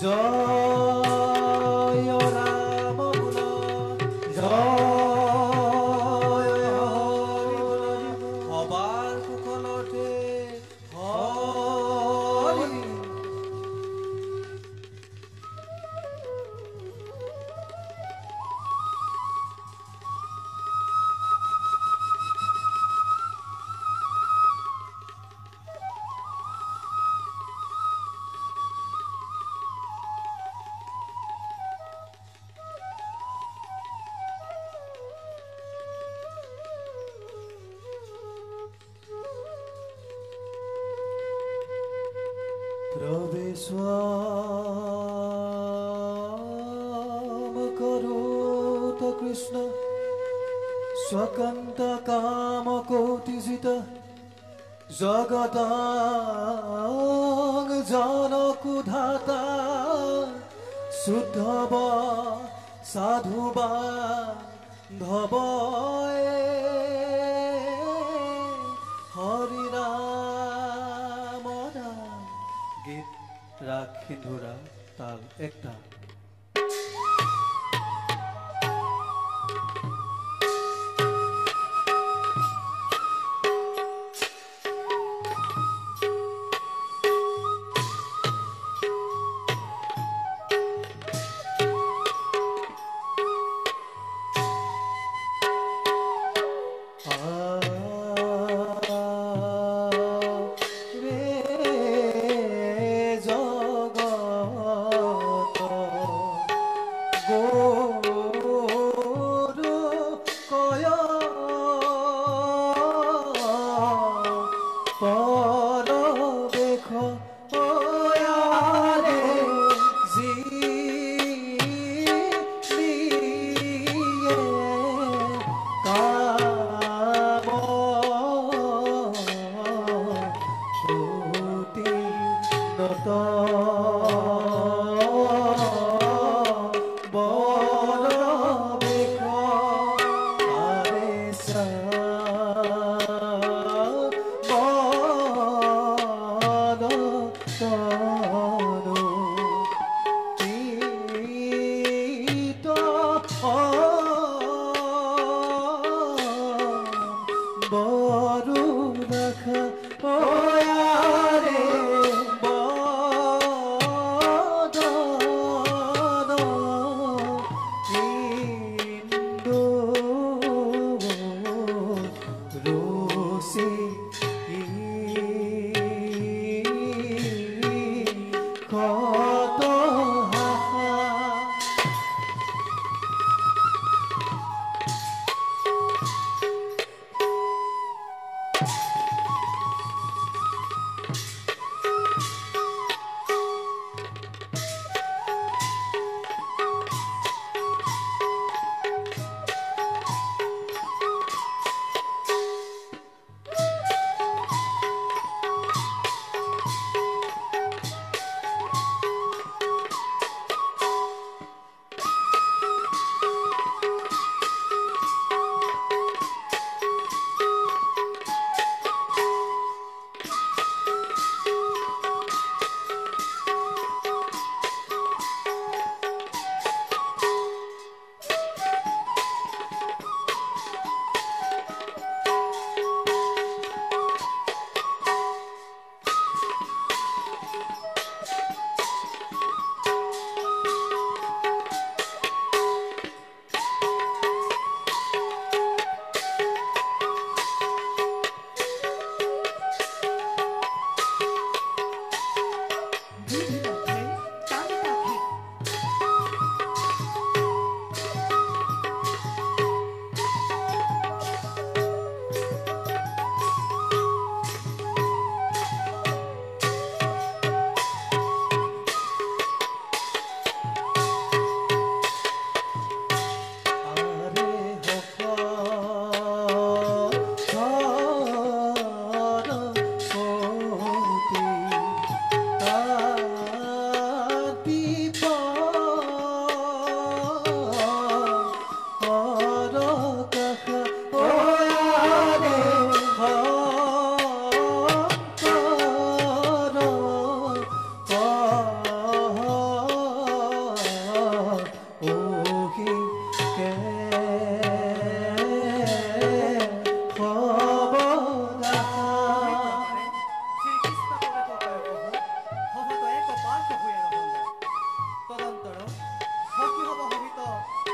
জয় ৰাম বোলা জয় হৰি বোলা সবাৰ কুশলতে হৰি प्रवेशम करोत कृष्ण स्वकंत काम कोटिजित जगतांग जनकुधाता शुद्धव साधुबा धवए हरि राम गीत राग सिंधुरा ताल एकता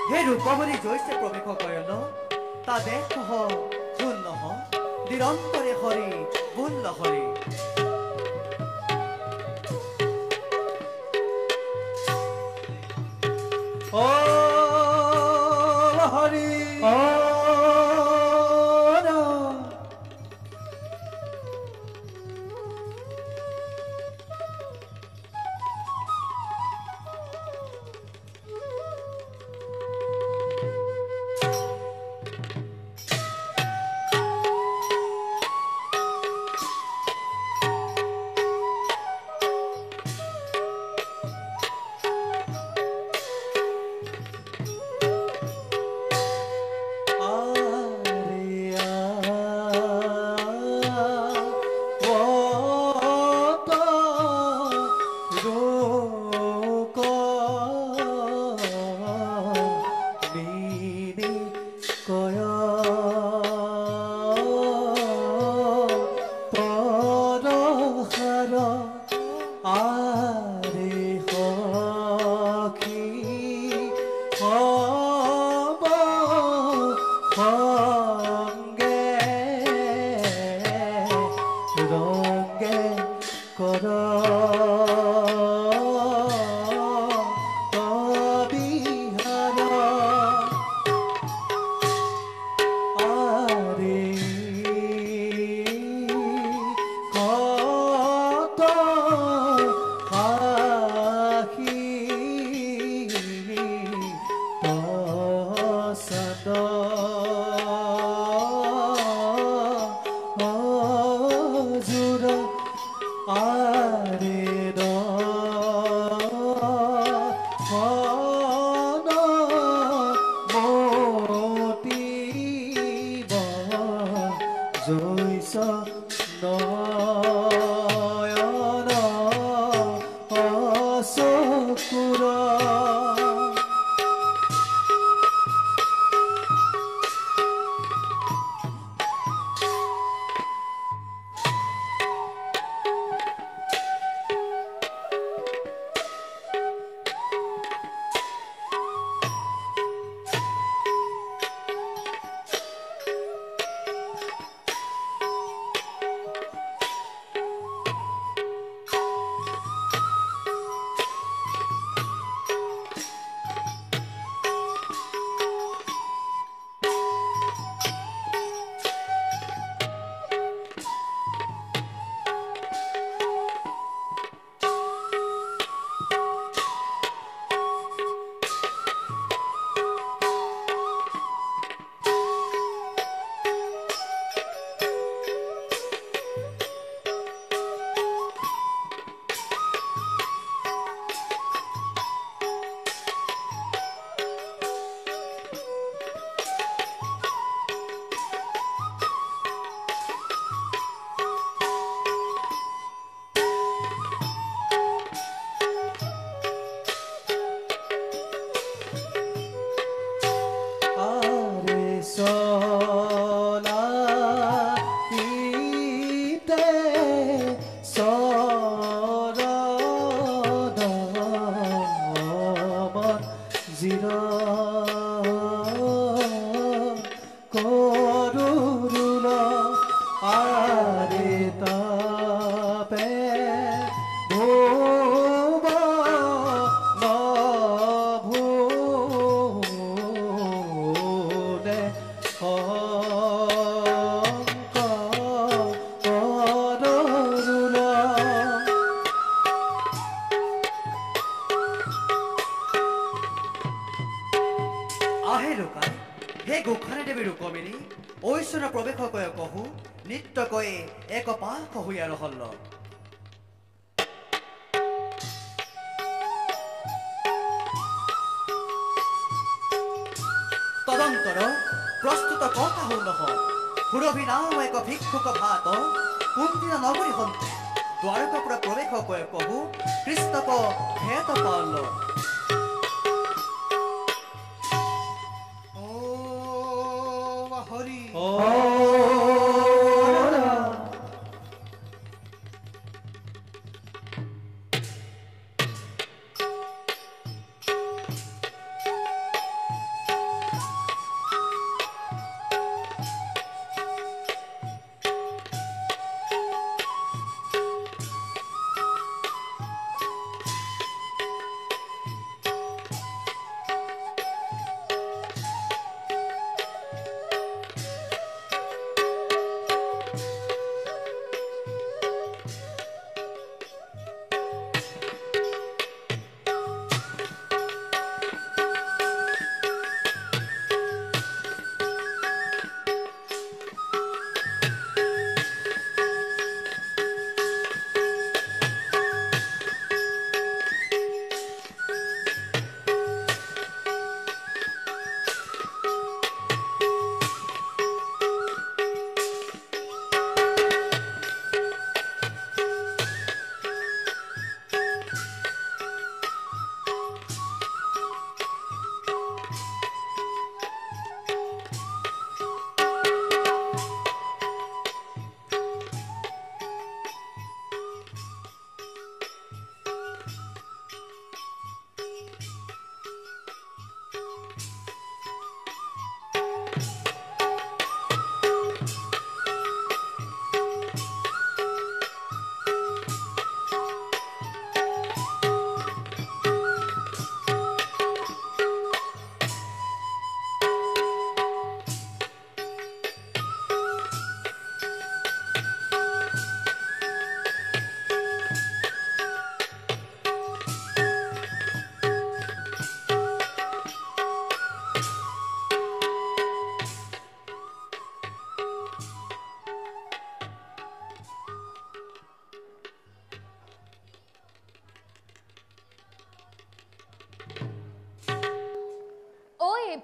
হে রূপবলী জৈসে প্রবেশ করেন তা দেখ শূন্য নিরন্তরে হরি বলল হরি ও হরি ও ঐশ্বৰ্য প্ৰৱেশকয়ে কহু নিত্যকয়ে এক পাশ হৈ আৰু হল্ল তদন্তৰ প্ৰস্তুত কথা হল নহ সুৰভি নাও এক ভিক্ষুক ভাত কোনদিন নগৰী হন্তে দ্বাৰকা পৰা প্ৰৱেশকয়ে কহু কৃষ্ণক ভেট পাল হৰি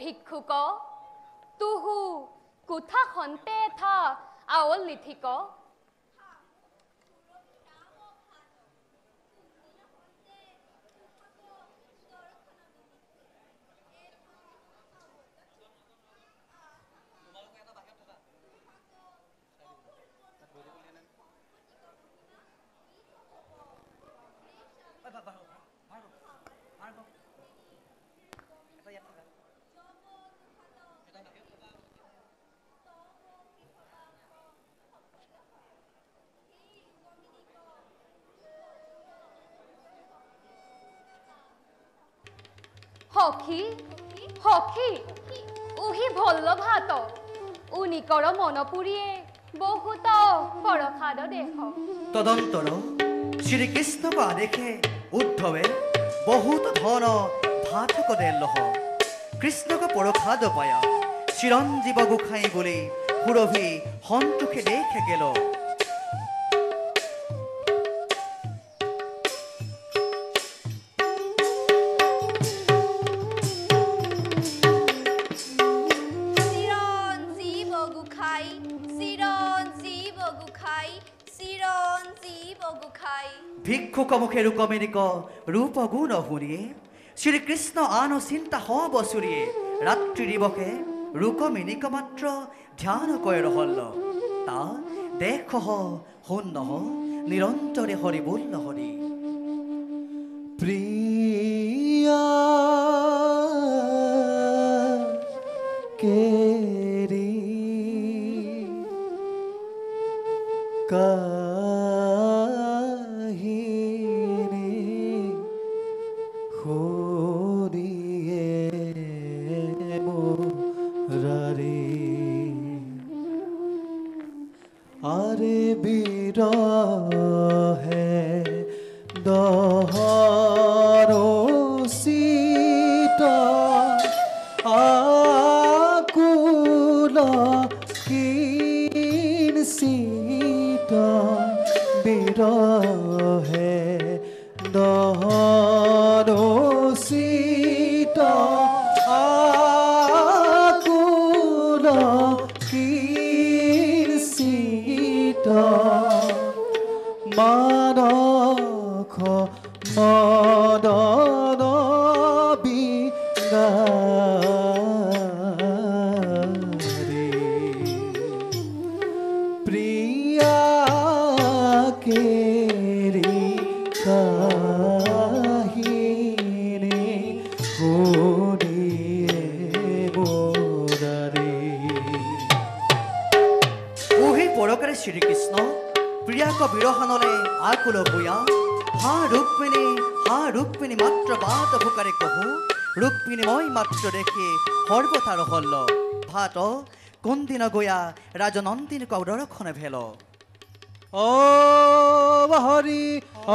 ভিক্ষুক তুহু কুথা হন্তে থা আওল লিথিক হকি হকি উহি ভল্ল ভাত উনিকৰ মনপুৰিয়ে বহুত পৰখাদ দেখ তদন্তৰ শ্ৰীকৃষ্ণক আদেশে উদ্ধৱে বহুত ধন ভাতক দেলহ কৃষ্ণক পৰখাদ পায়া চিৰঞ্জীৱ গোসাঁই বুলি সুৰভি সন্তোষে দেখে গেল ভিক্ষুক মুখে রুকমিনিক রূপ গুণ শুনিয়ে শ্রীকৃষ্ণ আন চিন্তা হব চুরিয়ে রাত্রি দিবসে রুকমিনিক মাত্র ধ্যান করে রহল তা দেখ শুন নিরন্তরে হরি বল হরি প্রিয়া কেরি আরে বিরহে দহরো সীতা আকুল কিন সীতা বিরহে দহরো সীতা আকুল কিন সীতা মানখ মদন বিনারে প্রিয়া কেরি কাহিনী শুনিয়ে মোরারে উহি পৰকাৰে শ্ৰীকৃষ্ণ প্ৰিয়াক বিৰহণলে আকুল বুয়া হা ৰুক্মিণী মাত্ৰ বাট ভোকাৰে কহু ৰুক্মিণী মই মাত্ৰ দেখি সৰ্বথা ৰহল্ল ভাত কোনদিন গয়া ৰাজনন্দিনী কৌদৰক্ষণে ভেল ও হৰি ও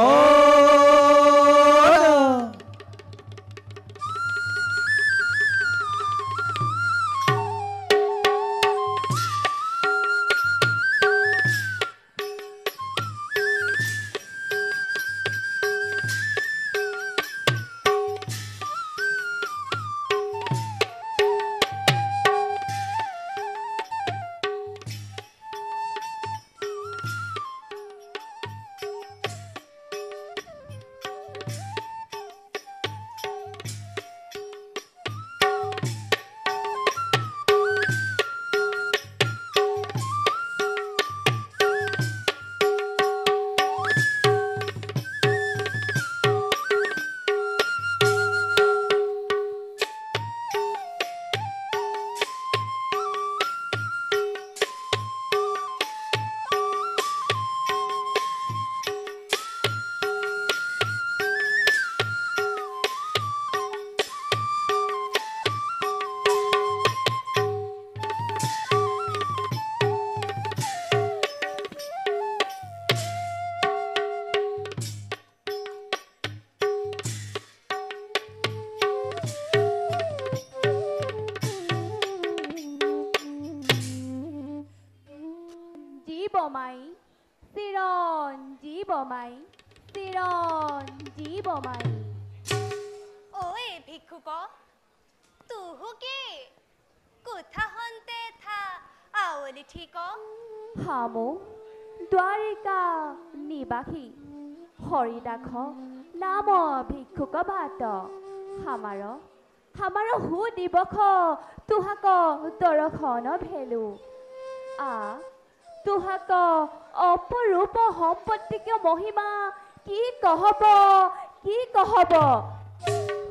জীবমাই চিৰঞ্জীবমাই চিৰঞ্জীবমাই ঐ ভিক্ষুক তুহুকে কোথা হন্তে থা আওলি ঠিক হামো দ্বাৰিকা নিবাসী হৰিদাস নাম ভিক্ষুক ভাত হামাৰ হু দিবস তুহাক দৰ্শন ভেলু তুহাক অপৰূপ সম্পত্তিক মহিমা কি কহব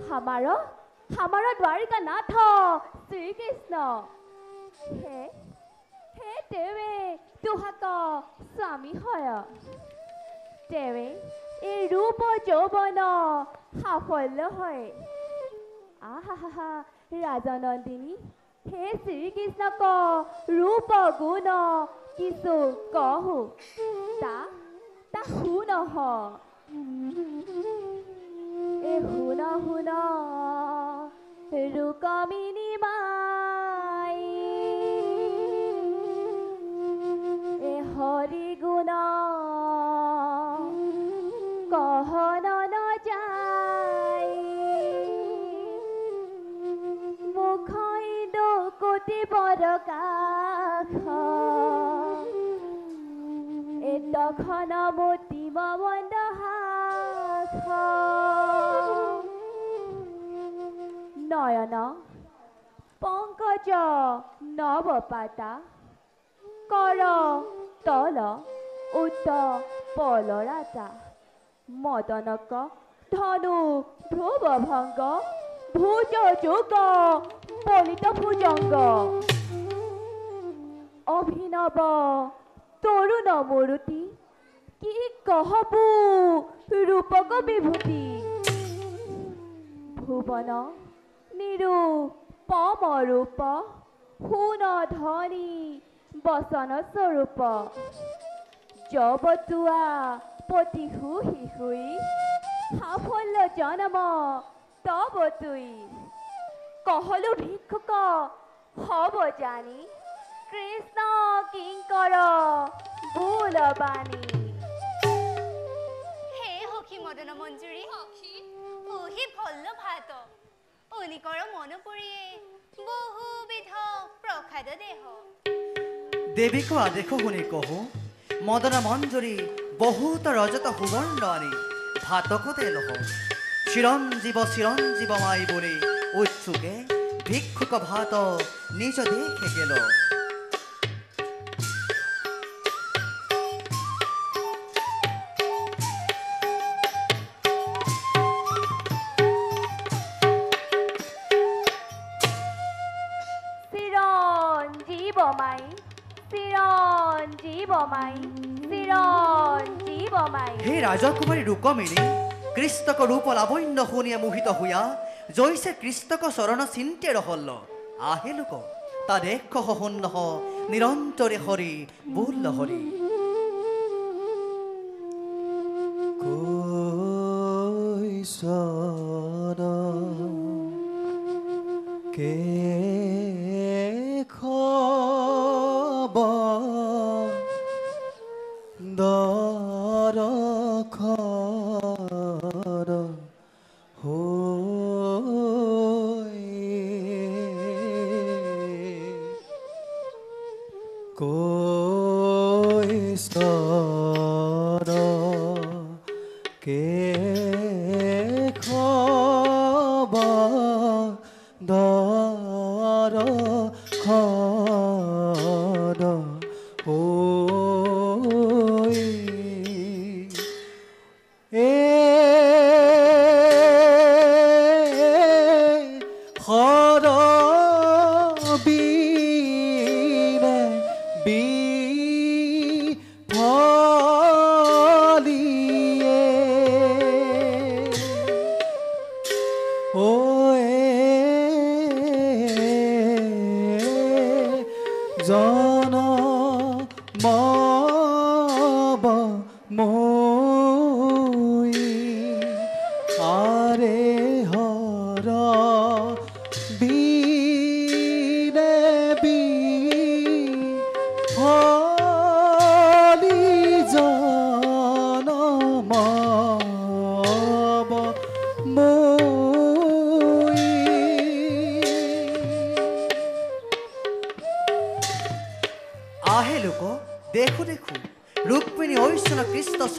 হামাৰ দ্বাৰিকা নাথ শ্ৰীকৃষ্ণ হে তেৱে তুহাক স্বামী হয় তেৱে এই ৰূপ যৌৱন সাফল্য হয় আহা ৰাজনন্দিনী হে শ্ৰীকৃষ্ণক ৰূপ গুণ কিছু কহো তা শুন শুন ৰুকমিনী মাই হৰি গুণ কহন যায় মুখই কোটি পৰকাশ তখন মতিম মন্দহাস নয়ন পংকজ নবপাতা কৰ তল উত্ত পলৰাতা মদনক ধনু ধ্ৰুৱ ভংগ ভুজ যোগ পলিত ভুজঙ্গ অভিনৱ তৰুণ মৰুতি কি কহবু ৰূপক বিভূতি ভুৱন নিৰূপম ৰূপ শুন ধনী বচন স্বৰূপ জবতুয়া পতিহু শিশুই সাফল্য জনম তব তুই কহলু ভিক্ষুক হব জানি কৃষ্ণ কিঙ্কৰ বুলবাণী হে সখী মদন মঞ্জুৰী ওহি ভল্ল ভাত অনিকৰ মন পৰিয়ে বহুবিধ প্ৰসাদ দেহ দেৱীক আদেশ শুনি কহো মদন মঞ্জুৰী বহুত ৰজত সুবৰ্ণ আনি ভাতকতে লহ চিৰঞ্জীৱ মাই বুলি উৎসুকে ভিক্ষুক ভাত নিজ দেখে গেল হে ৰাজকুমাৰী ৰুকমিনী কৃষ্ণক ৰূপ লাৱণ্য শুনিয়ে মোহিত হোৱা জৈছে কৃষ্ণক চৰণ চিন্তে ৰহল্ল আহে লোক তা দেখ শূন্য নিৰন্তৰে হৰি বোল হৰি কৈছন কে দৰখৰ হৈ কৈছন কে খবৰ দৰখৰ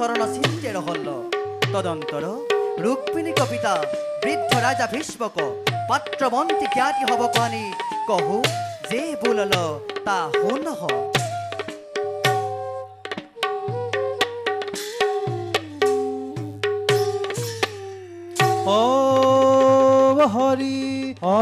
শরণ সিঞ্চে রহল তদন্তর রুক্মিণীক পিতা বৃদ্ধ রাজা ভীষ্মক পাত্রবন্তী খ্যাতি হব কানি কহু যে বলল তা হন হ ও হরি ও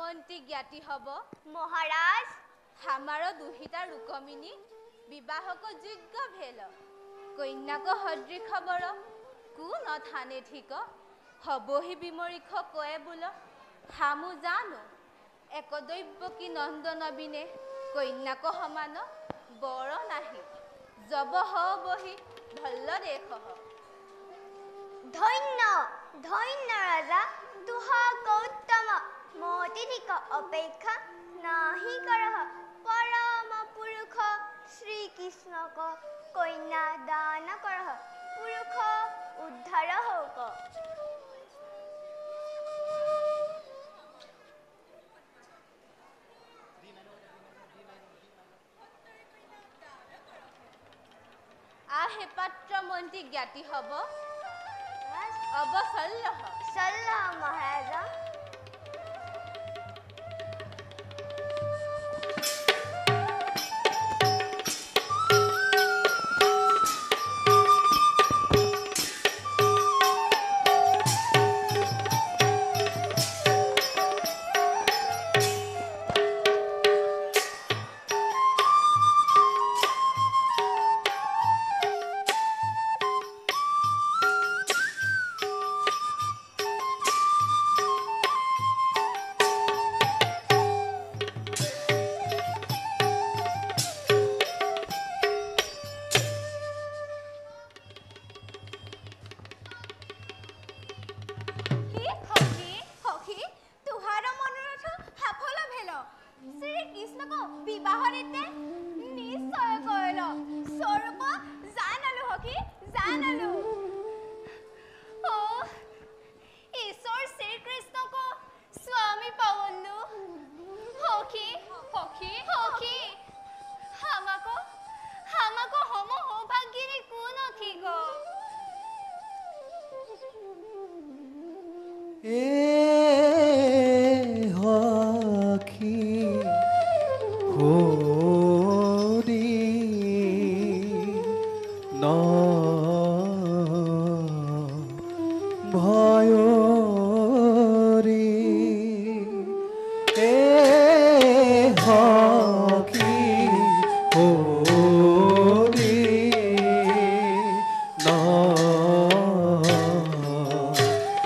মন্ত্ৰী জ্ঞাতি হব মহাৰাজ হামাৰ দুহিতা ৰুকমিনী বিবাহক যোগ্য ভেল কন্যাক সদৃ খবৰ কো নথানে ঠিক হবহি বিমৰিখ কয়ে বোল হামু জানো একদৈব্য কি নন্দন বিনে কন্যাক সমান বৰ নাহি জব হবহি ভল্ল দেখ ধন্য ধন্য ৰাজা দুহা গৌতম মতিধিক অপেক্ষা নাহি কৰহ পৰম পুৰুষ শ্ৰীকৃষ্ণক কন্যা দান কৰহ পুৰুষ উদ্ধাৰ হওক আহে পাত্ৰ মন্ত্ৰী জ্ঞাতি হব অব সল্লহ সল্লহ মহাৰাজা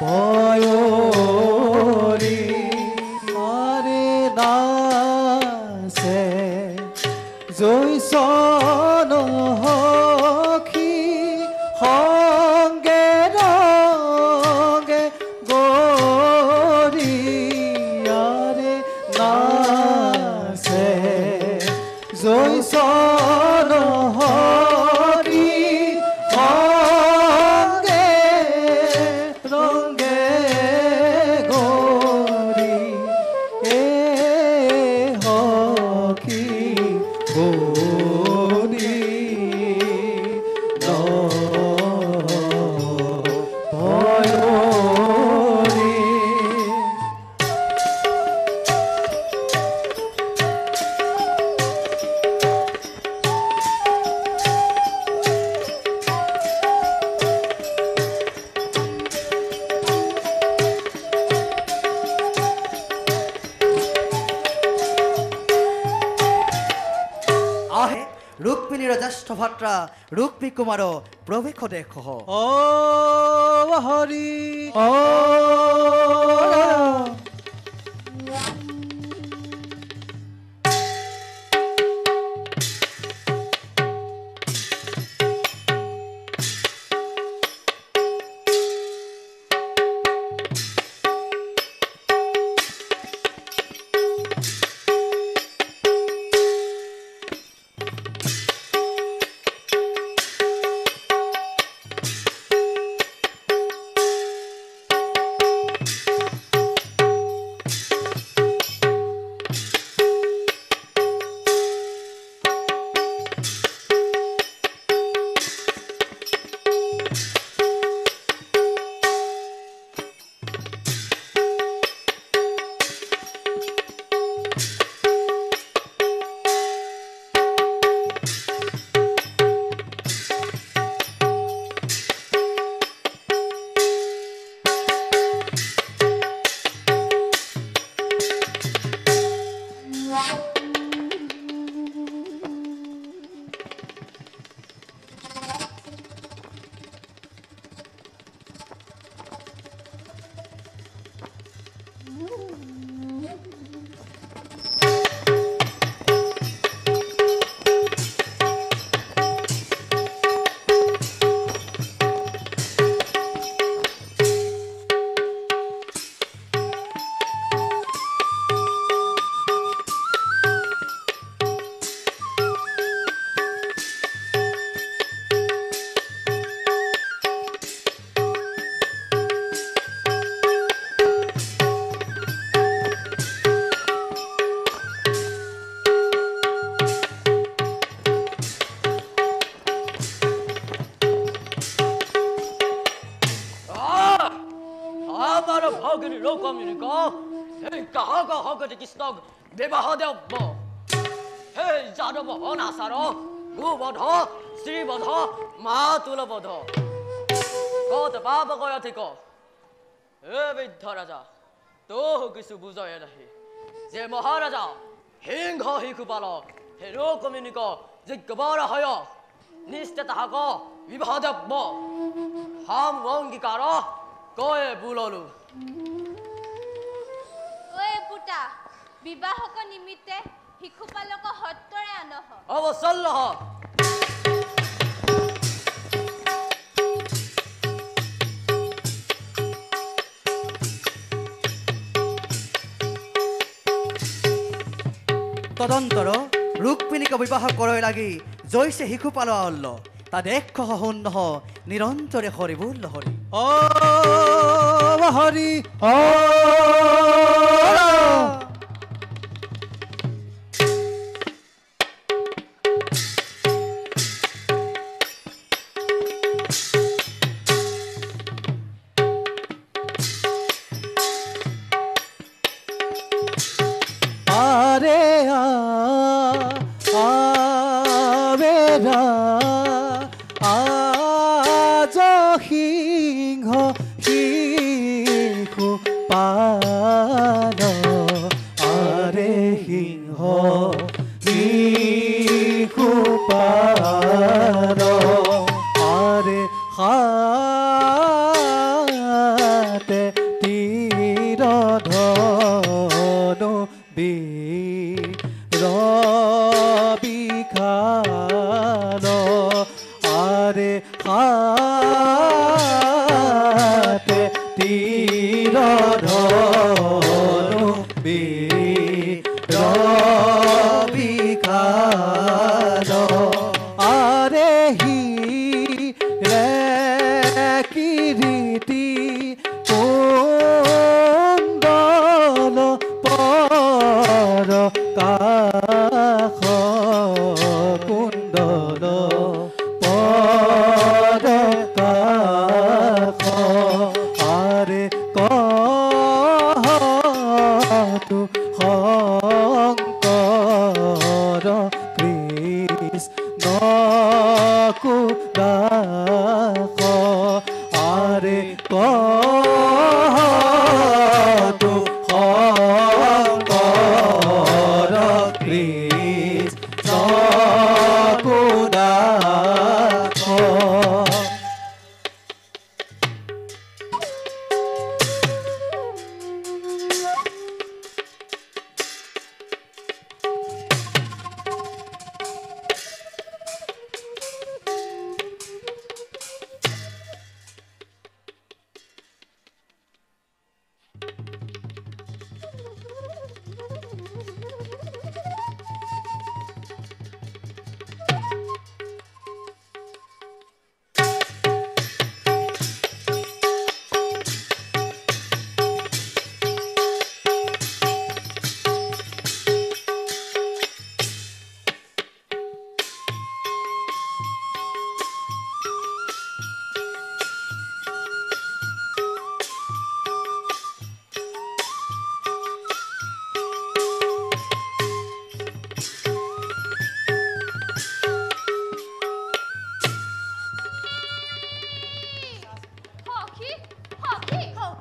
ভয় ৰুক্মিণীৰ জ্যেষ্ঠ ভাত্ৰা ৰুক্মী কুমাৰ প্ৰৱেশ দেখ ও হরি ও Hagani Rokaminiko, hey Kahaga Hagadikistog, Debahadabo, hey Jadabo Honasaro, Gubadho, Sribadho, Matulabadho, go the Baba Goyatiko, Evid Taraja, Tohukisubuza Yadahi, Ze Maharaja, Hingo Hikubalo, Hero Communico, Zikabara Hayo, Nistata Hago, Vibahadabo, Ham Wongikaro, Goe Bulolu. ওই পুটা বিবাহক নিমিত্তে শিশুপালক হত্তৰে আনহ অবসল্লহ তদন্তৰ ৰুক্মিণীক বিবাহ কৰৈ লাগি জৈছে শিশুপাল আল্ল তা দেখ হন্নহ নিৰন্তৰে হৰিবুল হৰি ও হরি ও আরে আবেরা আজ সিংহ শিশু পাল আরে সিংহ শিশু পাল আরে হাতে তীর ধনু বিখাল আরে হাতে তীর ধনু বিখাল আরে হি রে কিরীতি কুণ্ডল পর কাষ কুণ্ডল পর কাষ আরে কহতু শংকৰ কৃষ্ণ কুদাস আৰে কহতু শংকৰ কৃষ্ণ কুদাস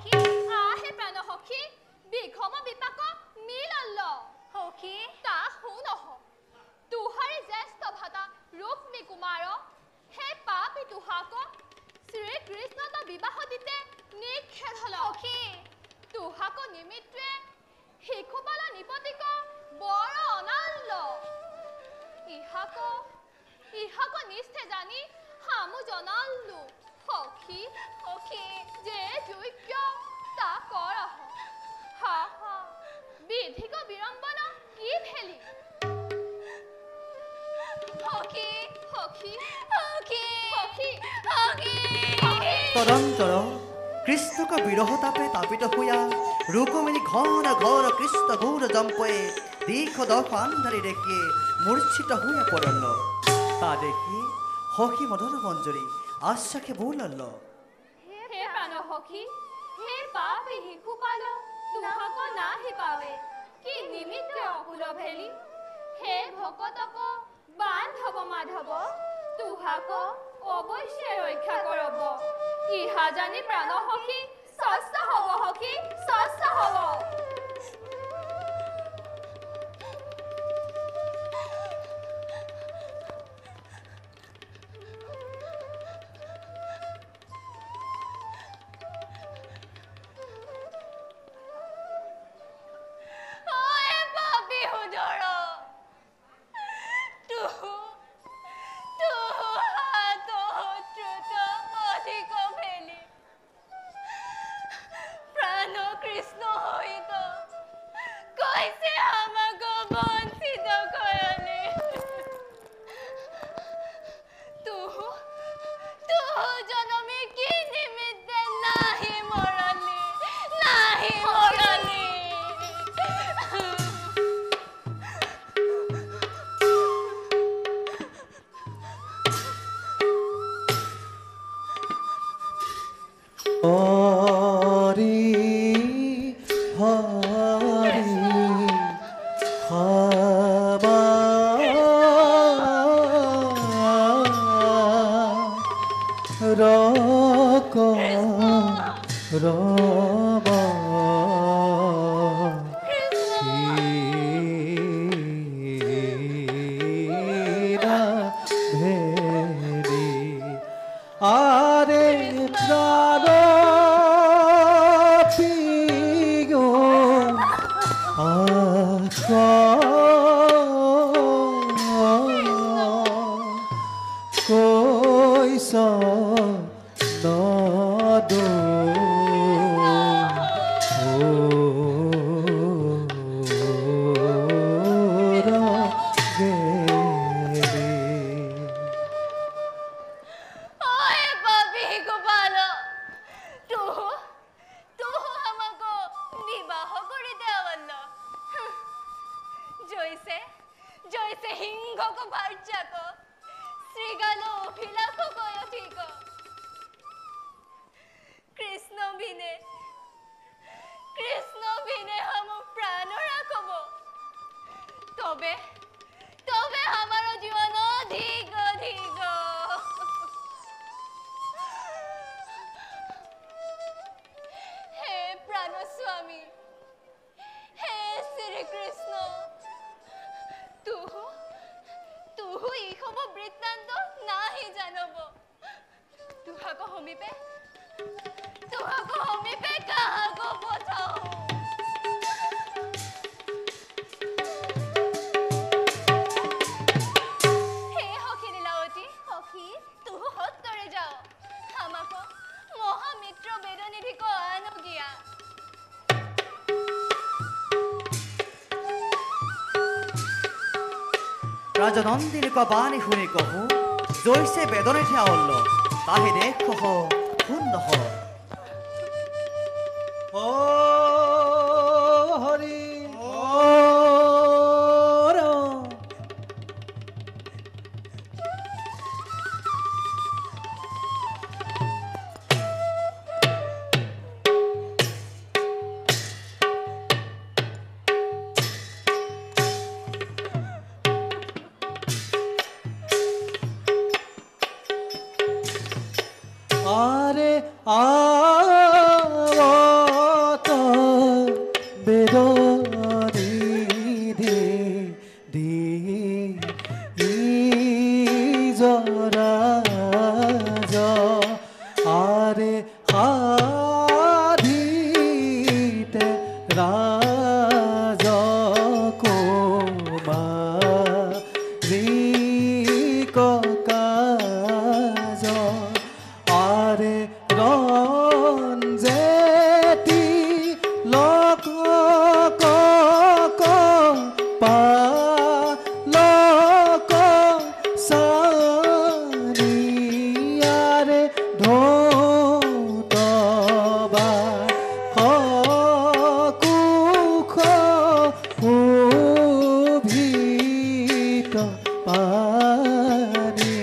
সখী আহে প্ৰাণ সখী বিষম বিপাক মিলল সখী তা শুনহ তুহাৰি জ্যেষ্ঠ ভাতা ৰুক্মী কুমাৰ হে পাপি তুহাক শ্ৰীকৃষ্ণ তো বিবাহ দিতে নিক্ষেধ হল সখী তুহাক নিমিত্তে শিশুপাল নিপতিক বৰ অনাল্ল ইহাক নিষ্ঠে জানি হামু জনাল্লু সখী যে যোগ্য তা কৰহ হা বিধিক বিড়ম্বন কি ভেলি তদন্তৰ কৃষ্ণক বিৰহ তাপে তাপিত হোৱা ৰুক্মিণী ঘন ঘন কৃষ্ণ গৌৰ জম্পয়ে দীৰ্ঘ দশ আন্ধাৰী দেখিয়ে মূৰ্ছিত হয়ে পড়ল তা দেখি সখী মদন মঞ্জৰী আশ্বাসে বলল হে প্ৰাণ সখী হে পাপি শিশুপাল তুহাক নাহি পাৱে কি নিমিত্তে অকুল ভেলি হে ভকতক বান্ধৱ মাধৱ তুহাক অৱশ্যে ৰক্ষা কৰব ইহা জানি প্ৰাণ সখী স্বস্থ হব সখী স্বস্থ হব রাজনন্দিনীক বাণী শুনি কহু জৈসে বেদনে ঠেয়াল্ল তাহে দেখ শুন ও হরি আরে আ আরে হাদিতে রাজকুমারী কাজ আরে রঞ্জেতি লোক লোক সারিয়ারে ধোতবা কুখ উভিত পানি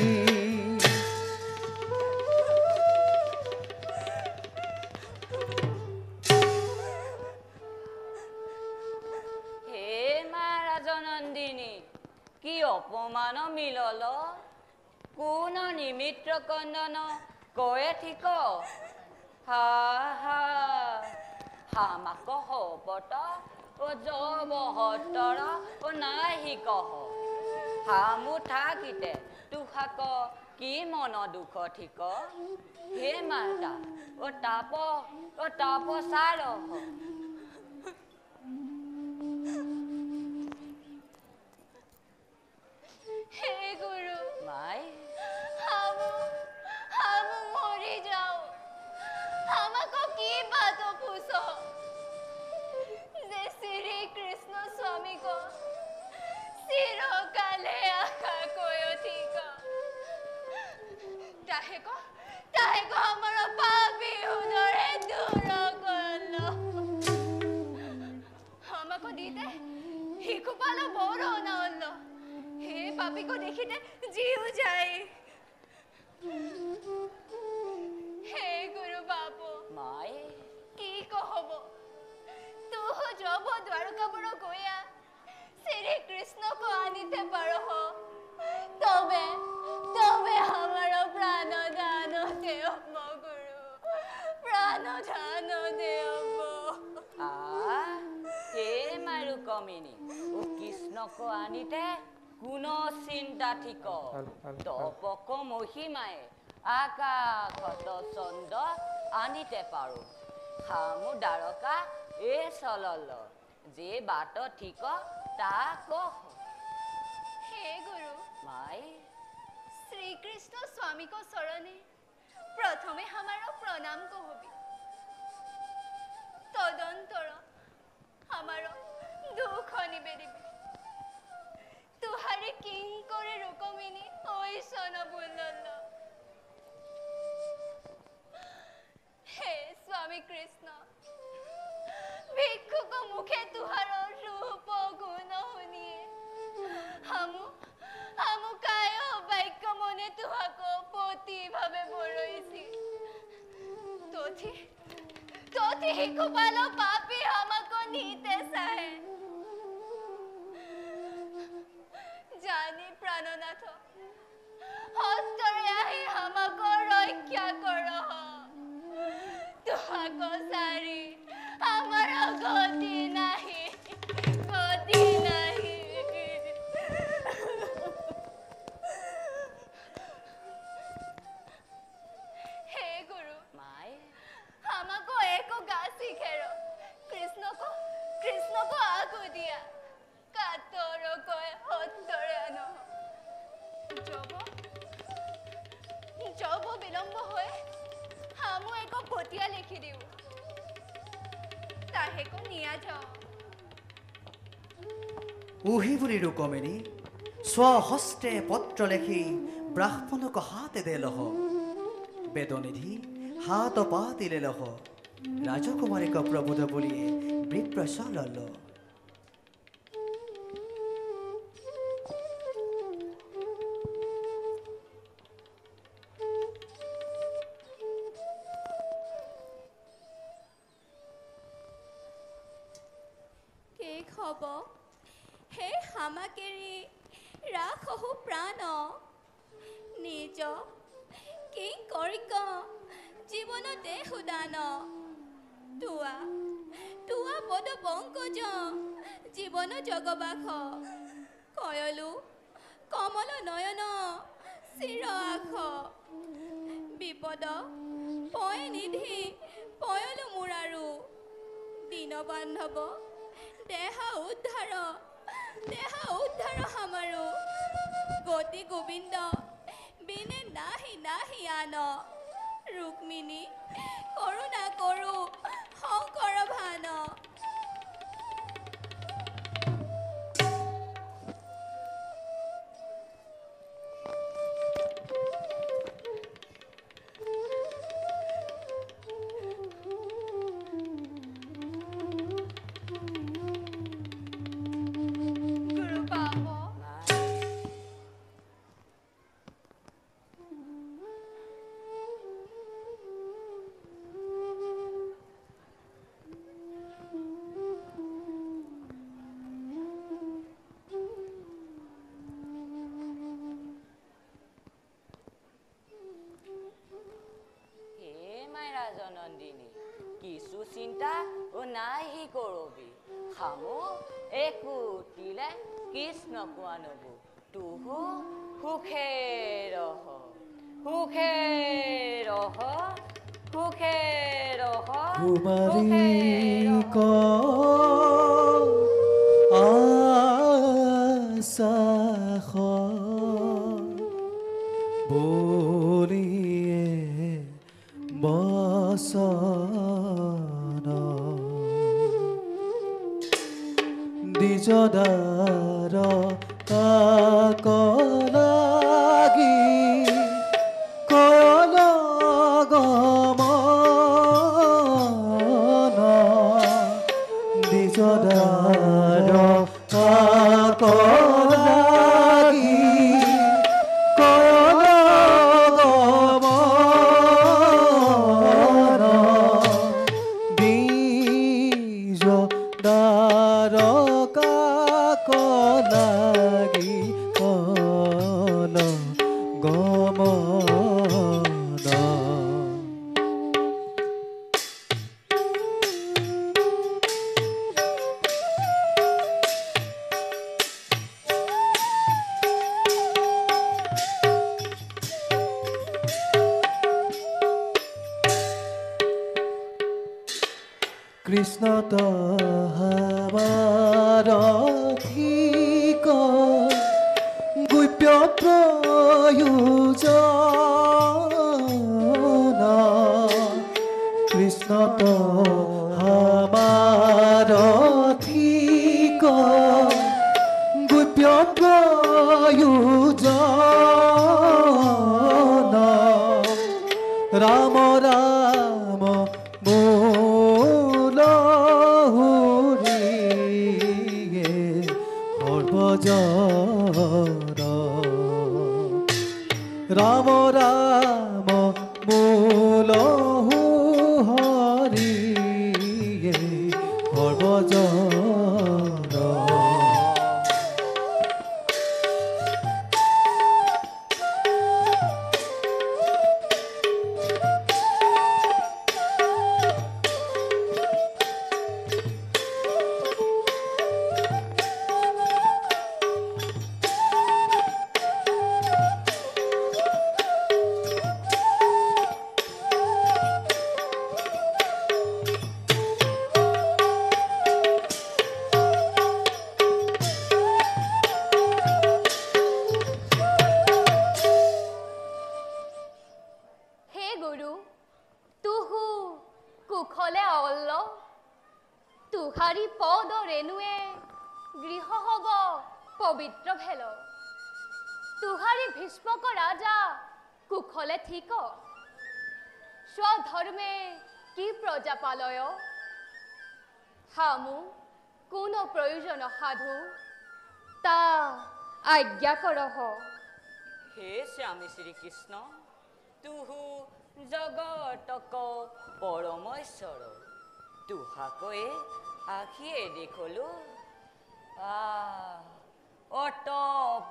হে মা রাজনন্দিনী কি অপমান মিলল কোন নিমিত্ত কন্দন কয়ে ঠিক হা হা হামাক হপত ও জব হতর ও নাহি কহ হামু থাকিতে তুহাক কি মন দুখ ঠিক হে মাতা ও তাপ সার हे गुरु মাই हम मरी जाओ हमको की बातों पूछो जे श्री कृष्ण स्वामी को सिरो काले आखा कोयो ठीक ताहे को हमारा पापी उदरे दूर करलो हमको दीते हिकु पालो बोरो ना होलो हे पापी को देखिते जीव जाए हे गुरु बाबू মাই की कहब तू जब द्वारकापुर गया श्री कृष्ण को आनिते पारो हो तबे हमारा प्राण दान देव गुरु प्राण दान देव হে মারু কমিনি ও কৃষ্ণক আনিতে কোনো চিন্তা ঠিক তপক মহিমায়ে আকাশত চন্দ্র আনিতে পাৰো হামু দ্বাৰকা এ চলল যে বাট ঠিক তা কহ हे गुरु মাই श्री कृष्ण स्वामी को शरणे प्रथमे हमारा प्रणाम कहबी तदंतर हमारा दुख निवेदिबी तुहारे किं करे रुकमिनी ओइसन बुलल हे स्वामी कृष्ण भिक्षुक मुखे तुहार रूप गुण हुनिए हमु काय बाक्य मने तुहाको पति भावे बरइसी तोथि हिकुपालो पापी हमको नीते साहे जानी प्राणनाथ हस्तरे आही हमको रक्षा करह तुहाको सारी हमारा गति नहीं हे गुरु মাই हमको एको गा सिखेरो कृष्ण को आगो दिया कातरो कोए हत्तरे आनो जब विलंब होए हमू एको पतिया लिखि दिउ ताहे को निया जाओ উহি বুলি ৰুকমিনী স্বহস্তে পত্ৰ লেখি ব্ৰাহ্মণক হাতে দেলহ বেদনিধি হাত পাতিলে লহ ৰাজকুমাৰীক প্ৰবোধ বুলিয়ে বিপ্ৰ চলল के खब हे हामाकेरी राखहु प्राण निज कि करिक जीवन देहु दान तुआ पद पंकज जीवन जगबाख कयलु कमल नयन शिर आख विपद पय বিধি পয়লো মুৰাৰু দিন বান্ধৱ দেহা উদ্ধাৰ হামাৰো গতি গোবিন্দ বিনে নাহি নাহি আন ৰুক্মিণী কৰোণা কৰো শংকৰ ভান জনন্দিনী কিছু চিন্তা ও নাহি কৰবি খামো একো তিলে কৃষ্ণ কোৱা নবু তুহু সুখে ৰহ কুমাৰী ক আশা বলিয়ে বসন দ্বিজদাৰ কাক লাগি কল গমন দ্বিজদাৰ কাক লাগি কৃষ্ণ তহামাৰ ঠিক গুপ্য প্ৰয়োজন কৃষ্ণ তহামাৰ ঠিক গুপ্য প্ৰয়োজন ৰাম ৰাম রাম রাম মূল হরি সর্বজন তুহারি পদ রেণুয়ে গৃহ হব পবিত্র ভেল তুহারি ভীষ্মক রাজা কুখলে ঠিক স্বধর্মে কি প্রজাপালয় হামু কোন প্রয়োজন সাধু তা আজ্ঞা করহ হে স্বামী শ্রীকৃষ্ণ তুহু জগতক পরমেশ্বর তুহাকয়ে আখিয়ে দেখলো অত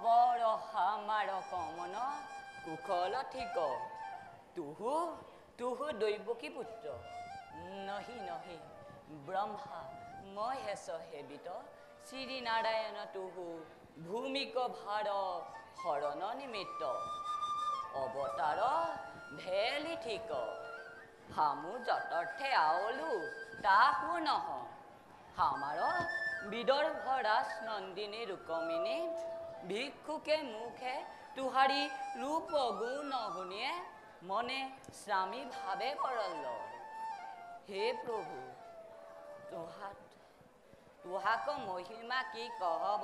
বড় হামার কমন কুশল ঠিক তুহু তুহু দৈবকী পুত্র নহি নহি ব্রহ্মা মহেশ সেবিত শ্রী নারায়ণ তুহু ভূমিক ভার হরণ নিমিত্ত অবতার ভেলি ঠিক হামু যতর্থে আওলু তা নহ আমার বিদর্ভ রাস নন্দিনী রুকমিনী ভিক্ষুকে মুখে তুহারি রূপ গুণ শুনিয়ে মনে স্বামী ভাবে পড়ল হে প্রভু তুহাক মহিমা কি কহব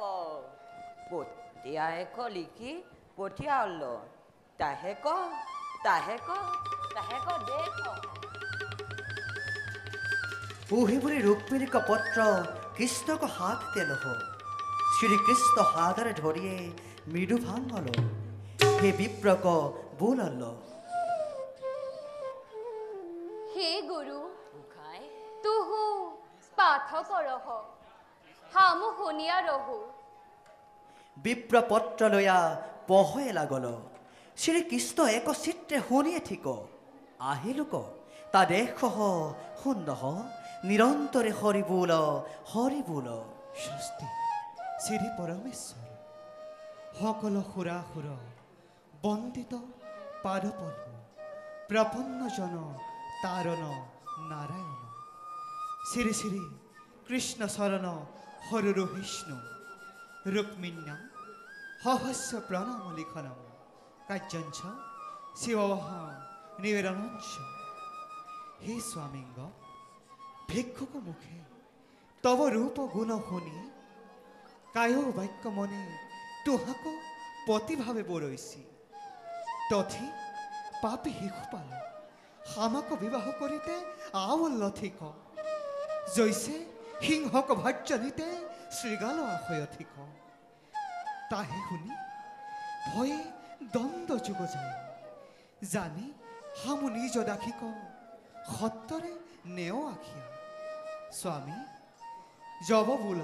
পতিয়াক লিখি পঠিয়াল তাহেক দেখ उहिबुरी रुक्मिणी का पत्र कृष्ण को हाथ देल हो श्री कृष्ण हादर धरिए मृदु भांगल हे विप्र को बोलल हे गुरु উখাই तुहु पाठ करह हामु শুনিয়া रहु विप्र पत्र लया पहय लागल श्री कृष्ण एक चित्रे शुनिए ठीक আহিলুক তা দেখ শুন নিরন্তরে হরিবোল হরিবোল স্বস্তি শ্রী পরমেশ্বর সকল সুরাসুর বন্দিত পাদপদ্ম প্রপন্নজন তারণ নারায়ণ শ্রী শ্রী কৃষ্ণ শরণ হরুর বিষ্ণু রুক্মিণ্যাম সহস্র প্রণাম লিখনম কার্যঞ্চ শিবহ নিবেদনঞ্চ হে স্বামীঙ্গ ভিক্ষুক মুখে তব রূপ গুণ শুনি কায় বাক্য মনে তুহাক পতিভাবে বরৈছি তথি পাপী শিশুপাল হামাক বিবাহ করিতে আওল থিক জৈসে সিংহক ভাৰ্য নিতে শ্রীগাল আশয় থিক তাহে শুনি ভয়ে দ্বন্দ্ব যুগ যায় জানি হামু নিজ দাখিক সত্তরে নেও আখিয়া স্বামী যব বোল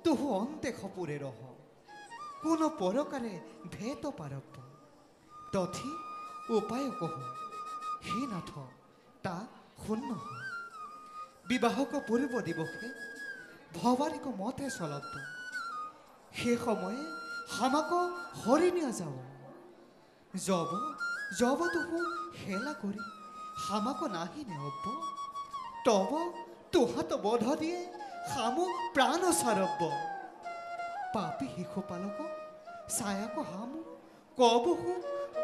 তুহু অন্তে খপুরে রহ কোন পরকারে ভেত পারব তথি উপায় কহ হে নাথ তা শূন্য বিবাহক পূর্ব দিবসে ভবারিক মতে চলব সে সময়ে হামাক হরি নিয়া যাও যব যব তুহু হেলা করি হামাক নাহি নেব তব তুহাত বধ দিয়ে হামু প্রাণ সারব পাপী শিশুপালক ছায়াক হামু কবহু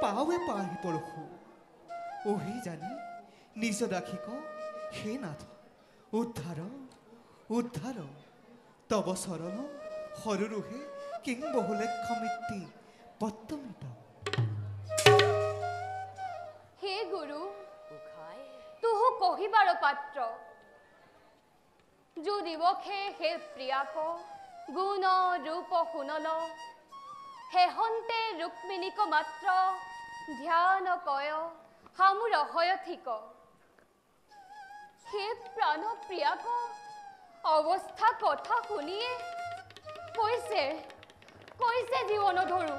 পাৱে পাহি পৰশু ওহি জানি নিজ দাখিক হে নাথ উদ্ধাৰ উদ্ধাৰ তব চৰণ সৰুৰুহে কিং বহুলেক্ষ মৃত্যু পত্তমিত हे गुरु উখাই तुहु कहिबार पात्र जो दिवखे हे प्रियाक गुण रूप শুনল हे हन्ते रुक्मिणीक मात्र ध्यान कय हामु रहय थिक हे प्राण प्रियाक अवस्था कथा শুনিয়ে কৈছে কৈছে জীবন ধৰু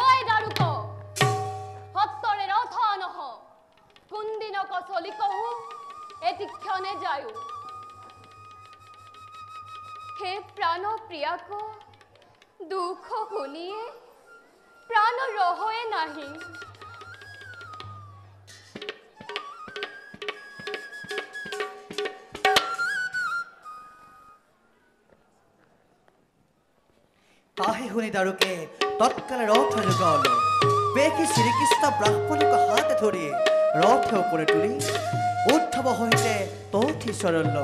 ওই দাৰুক সত্তরে রথ নহ কুন্দিনক চলি কহু এটি ক্ষণে যায়ু হে প্রাণ প্রিয়াক দুঃখ শুনিয়ে প্রাণ রহয়ে নাহি ताहे हुनी दारुके तत्काले रथ जुगाल बेकी श्रीकृष्ण ब्राह्मणक हाथ धरि रथ उपरे तुली उद्धव हईते तथि सरल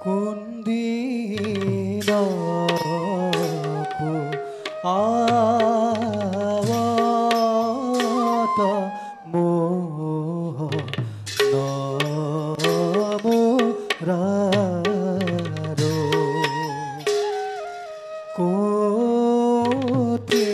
কুন্দিনকু आवत मोह নমুরারো কোতে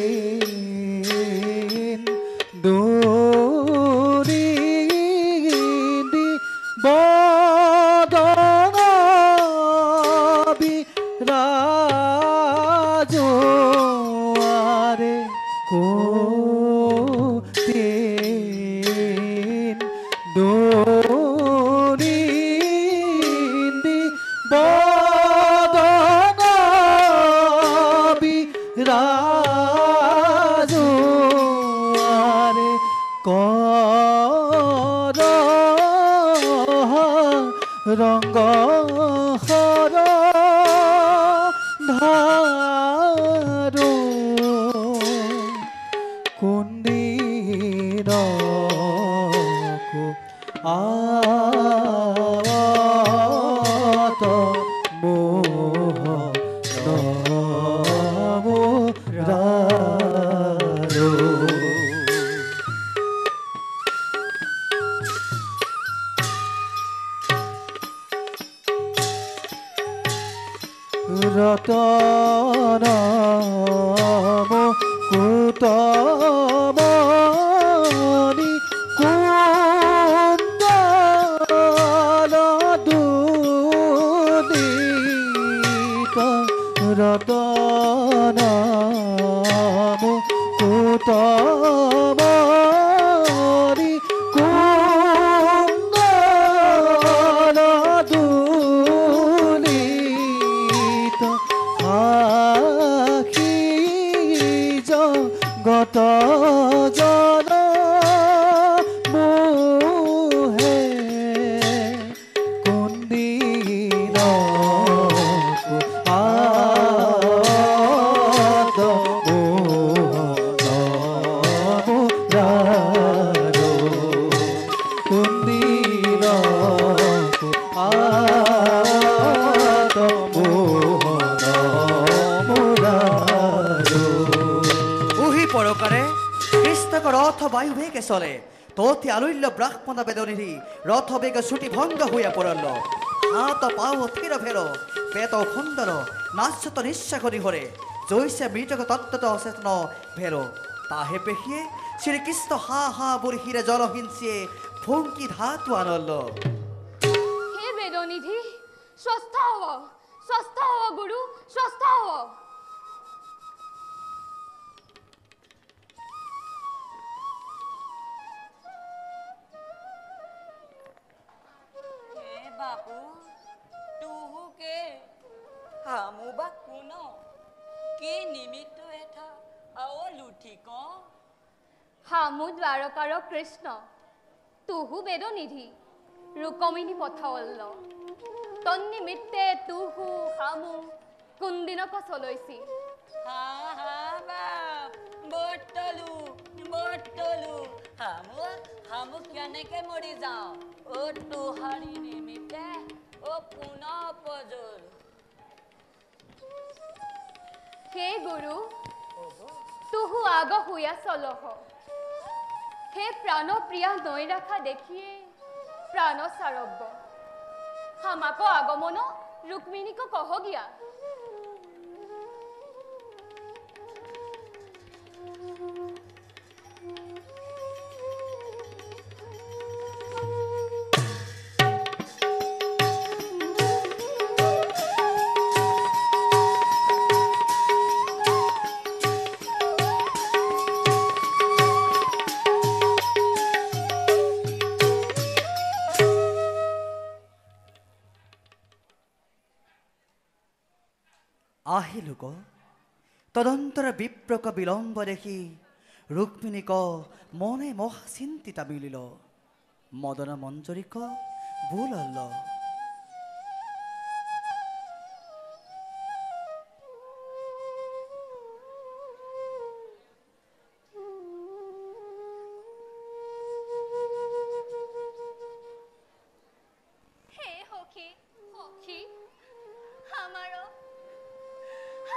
রতন মুকুতমণি কুণ্ডল দুদিত রতন মুকুতমণি কুণ্ডল দুদিত আখি জগত জন মোহে কুন্দিন আদ মোহন মুরারো কুন্দিন আদ মোহন মুরারো উহি পৰকাৰে কৃষ্ণক ৰথ বায়ু বেগে চলে তথি আলুল্য ব্ৰাহ্মণ বেদনিধি ৰথ বেগ ছুটি ভংগ হইয়া পড়ল হাত পাও থির ফের পেট খন্দর নাচত নিঃশ্বাস হরে জৈসে মৃতক তত্ত্বত অচেতন ভের তাহে পেহিয়ে শ্রীকৃষ্ণ হা হা বুড়ি হিরে জল হিংসিয়ে ফুঙ্কি ধাতু আনল হে বেদনিধি স্वस्थ হব গুরু স্वस्थ হব হে বাপু তুহু কে হামু বা কোন কি নিমিত্ত এঠা আও লুঠি ক হামু দ্বাৰকাৰ কৃষ্ণ তুহু বেদনিধি ৰুকমিনী পঠাৱল্ল তন্নিমিত্তে তুহু হামু কুন্দিনক চলৈছি হা হা বাপ বটলু হামু কেনেকে মৰি যাওঁ অ তোহাৰি নিমিত্তে অ পুনৰ পজল হে গুৰু তুহু আগ হুয়া চলহ হে প্ৰাণপ্ৰিয়া নৈ ৰাখা দেখিয়ে প্ৰাণ চাৰব্য হামাক আগমন ৰুক্মিণীক কহগিয়া আহিলোক তদন্তৰ বিপ্ৰক বিলম্ব দেখি ৰুক্মিণীক মনে মহা চিন্তিতা মিলিল মদন মঞ্জৰীক বুলল হে সখী সখী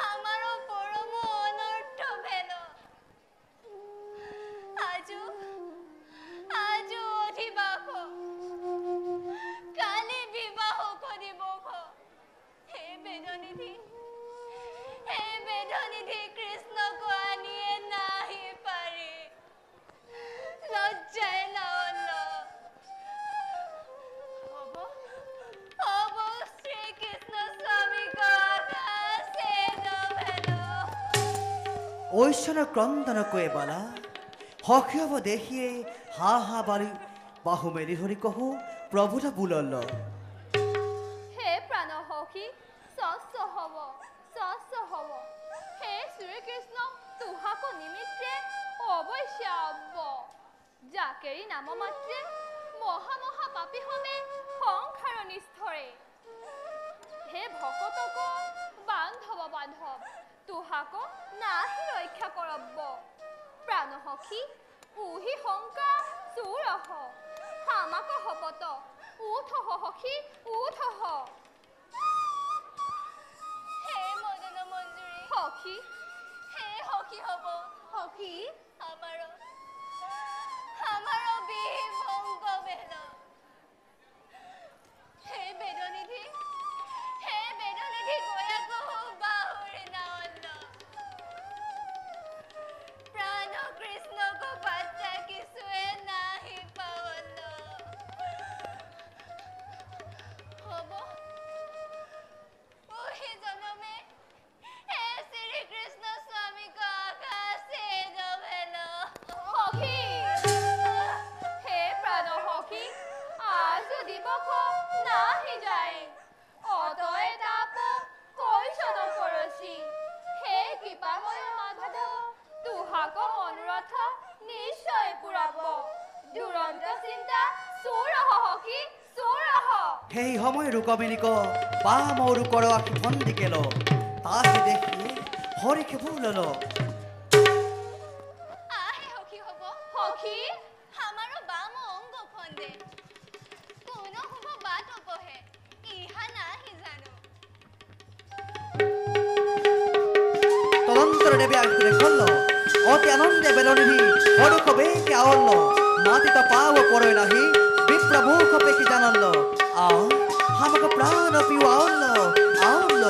আমারও পরম অনর্থ ভেল আজও অধিবাস কালি বিবাহ করিবখ হে বেদনিধি কৃষ্ণক আনিয়ে নাহি পারি লজ্জায় লাওল হব শ্রীকৃষ্ণ স্বামীক আকাশে নভেল ঐশ্বর ক্রন্দন কয়ে বালা হকে হব দেখিয়ে হা হা বাড়ি বাহু মেলি ধরি কহু প্রভুটা বুলল হে প্ৰাণ সখী স্বচ্ছ হব হে শ্ৰীকৃষ্ণ তুহাক নিমিত্তে অৱশ্যে আব্ব জাকেৰি নাম মাত্ৰে মহা পাপী হবে সংসাৰ নিষ্ঠৰে হে ভকতক বান্ধৱ তুহাক নাহি ৰক্ষা কৰব্ব প্ৰাণ সখী উহি শংকা চুৰহ হামাক হবত উঠহ সখী উঠহ হে মদন মঞ্জুৰী সখী হে সখী হব সখী আমাৰও বিভঙ্গ বেল হে বেদনিধি গয়াক সেই সময় ৰুকমিণীক বাম ৰুকৰ আখি ফন্দি কেল তাকে দেখি হৰিকে ভুলল আহে সখী হব সখী আমাৰো বাম অংগ ফন্দে কোন হব বাট কহে ইহা নাহি জানো তদন্তৰ দেৱে আখি খল্ল অতি আনন্দে বেলনিহি হৰুক বেকে আৱল্ল মাতিত পাৱ পৰৈ নাহি বিপ্ৰভুক পেকি জানল্ল আও হামক প্ৰাণ পিও আৱল্ল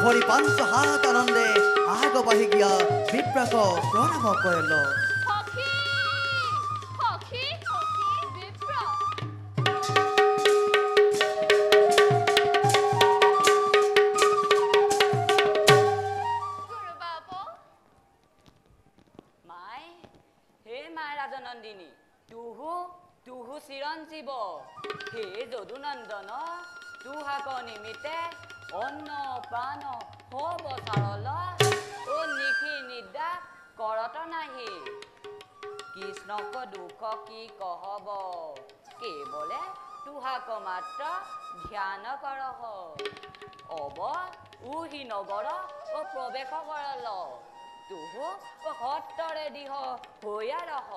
ভৰি পাঞ্চ হাত আনন্দে আগ বাঢ়ি গিয়া বিপ্ৰক প্ৰণাম কৰিল সখী সখী সখী বিপ্ৰ গুৰু বাপ মাই হে মাই ৰাজনন্দিনী তুহু চিৰঞ্জীৱ হে যদুনন্দন তুহাক নিমিতে অন্ন প্ৰাণ হব চাৰল ও নিশি নিদ্ৰা কৰত নাহি কৃষ্ণক দুখ কি কহব কেৱলে তুহাক মাত্ৰ ধ্যান কৰহ অব উহি নগৰ ও প্ৰৱেশ কৰল তুহু ও সত্তৰে দিহ হৈয়া ৰহ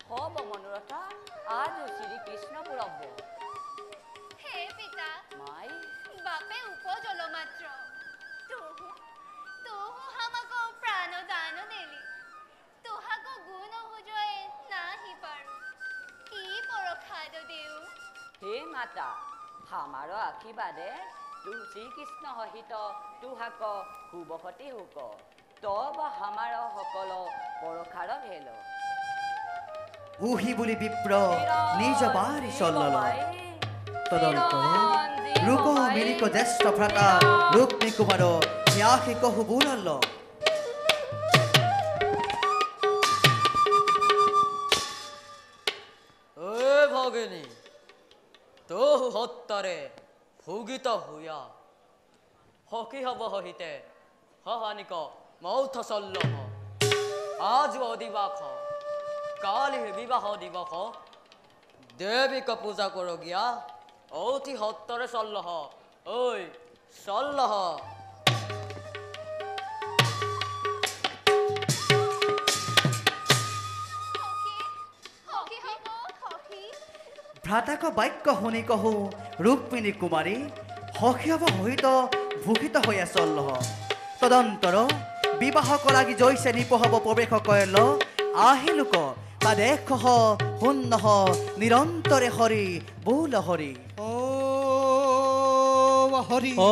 হব মনোৰথ আজ শ্ৰীকৃষ্ণ পুৰব হে পিতা মাই বাপে উপজল মাত্ৰ তুহু হামাক প্ৰাণ দান দেলি তুহাক গুণ হুজয়ে নাহি পাৰো কি পৰখাদ দেউ হে মাতা হামাৰ আশীৰ্বাদে শ্ৰীকৃষ্ণ সহিত তুহাক শুভসতী হুক তব হামাৰ সকল পৰখাৰ ভেল উহি বুলি বিপ্ৰ নিজ বাৰি চল্লল তদন্তৰ ৰুকমিণীক জ্যেষ্ঠ ভ্ৰাতা ৰুক্মী কুমাৰ ন্যাসী কহু বুলল এ ভগিনী তোহু হত্তরে ভোগিত হুয়া সখী হব সহিতে সহানিক মৌথ চল্লহ আজ অদিবাস কালি বিবাহ দিবস দেৱীক পূজা কৰগিয়া অতি সত্তৰে চল্লহ ঐ চল্লহ সখী হব সখী ভ্ৰাতাক বাক্য শুনি কহু ৰুক্মিণী কুমাৰী সখী হব সহিত ভূষিত হৈ চল্লহ তদন্তৰ বিবাহক লাগি জৈছে নিপহব প্ৰৱেশ কৰিল আহিলোক তা দেখ শুন্নহ নিৰন্তৰে হৰি বোল হৰি ও হৰি ও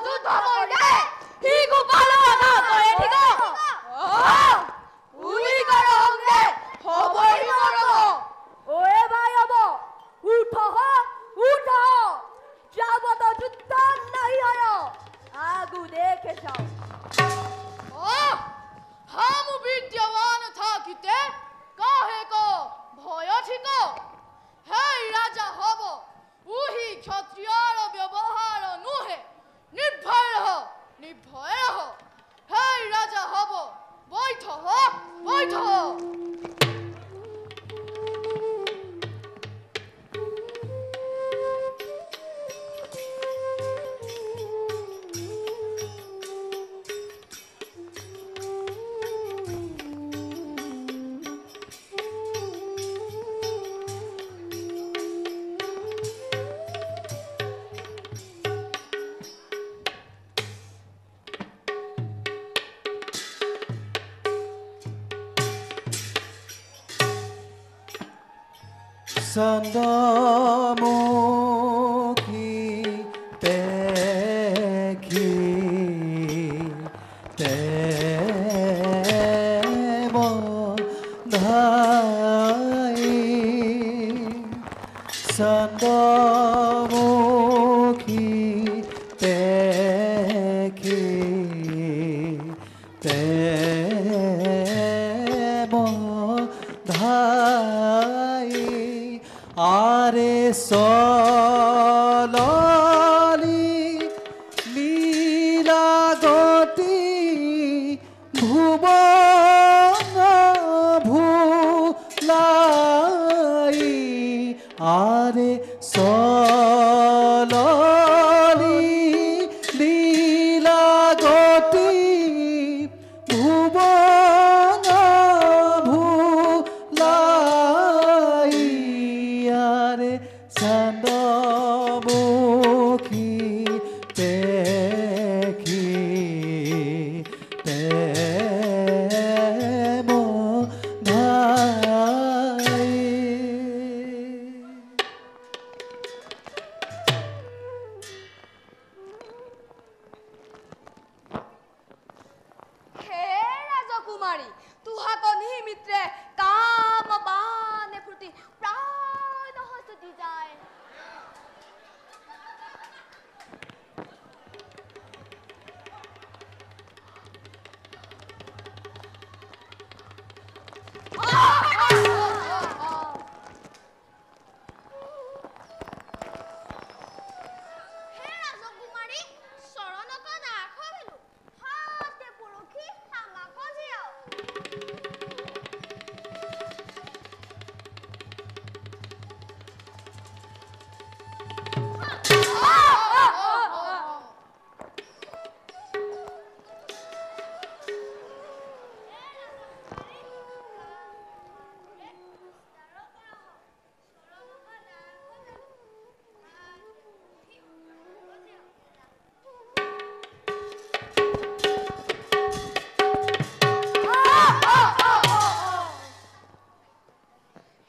যুদ্ধ কৰিলে সিকো পালনা কৰে ঠিক উনি করো হঙ্গে হবই মরব ওয়ে ভাই হব উঠো উঠো যাব তো যুদ্ধ নাই হয় আগু দেখে যাও हम विद्यमान থাকিতে কাহে কো ভয় ঠিক হে রাজা হব উহি ক্ষত্রিয়র ব্যবহার নুহে নির্ভয় রহ হে রাজা হব বৈঠ চন্দ্ৰমুখী দেখি ধাই চন্দ্ৰমুখী দেখি ধাই আৰে সললি লীলাগতি ভুবন ভুলাই আৰে সললি লীলাগতি ভুবন ভুলাই আৰে চন্দ্ৰমুখী দেখি ধাই হে রাজকুমারী তুহাক নিমিত্রে কাম বানে প্রতি প্রাণ হস্তি যায় হে রাজকুমারী শরণক রাখো বেলু হাতে পুরুষী আমাক জিয়াও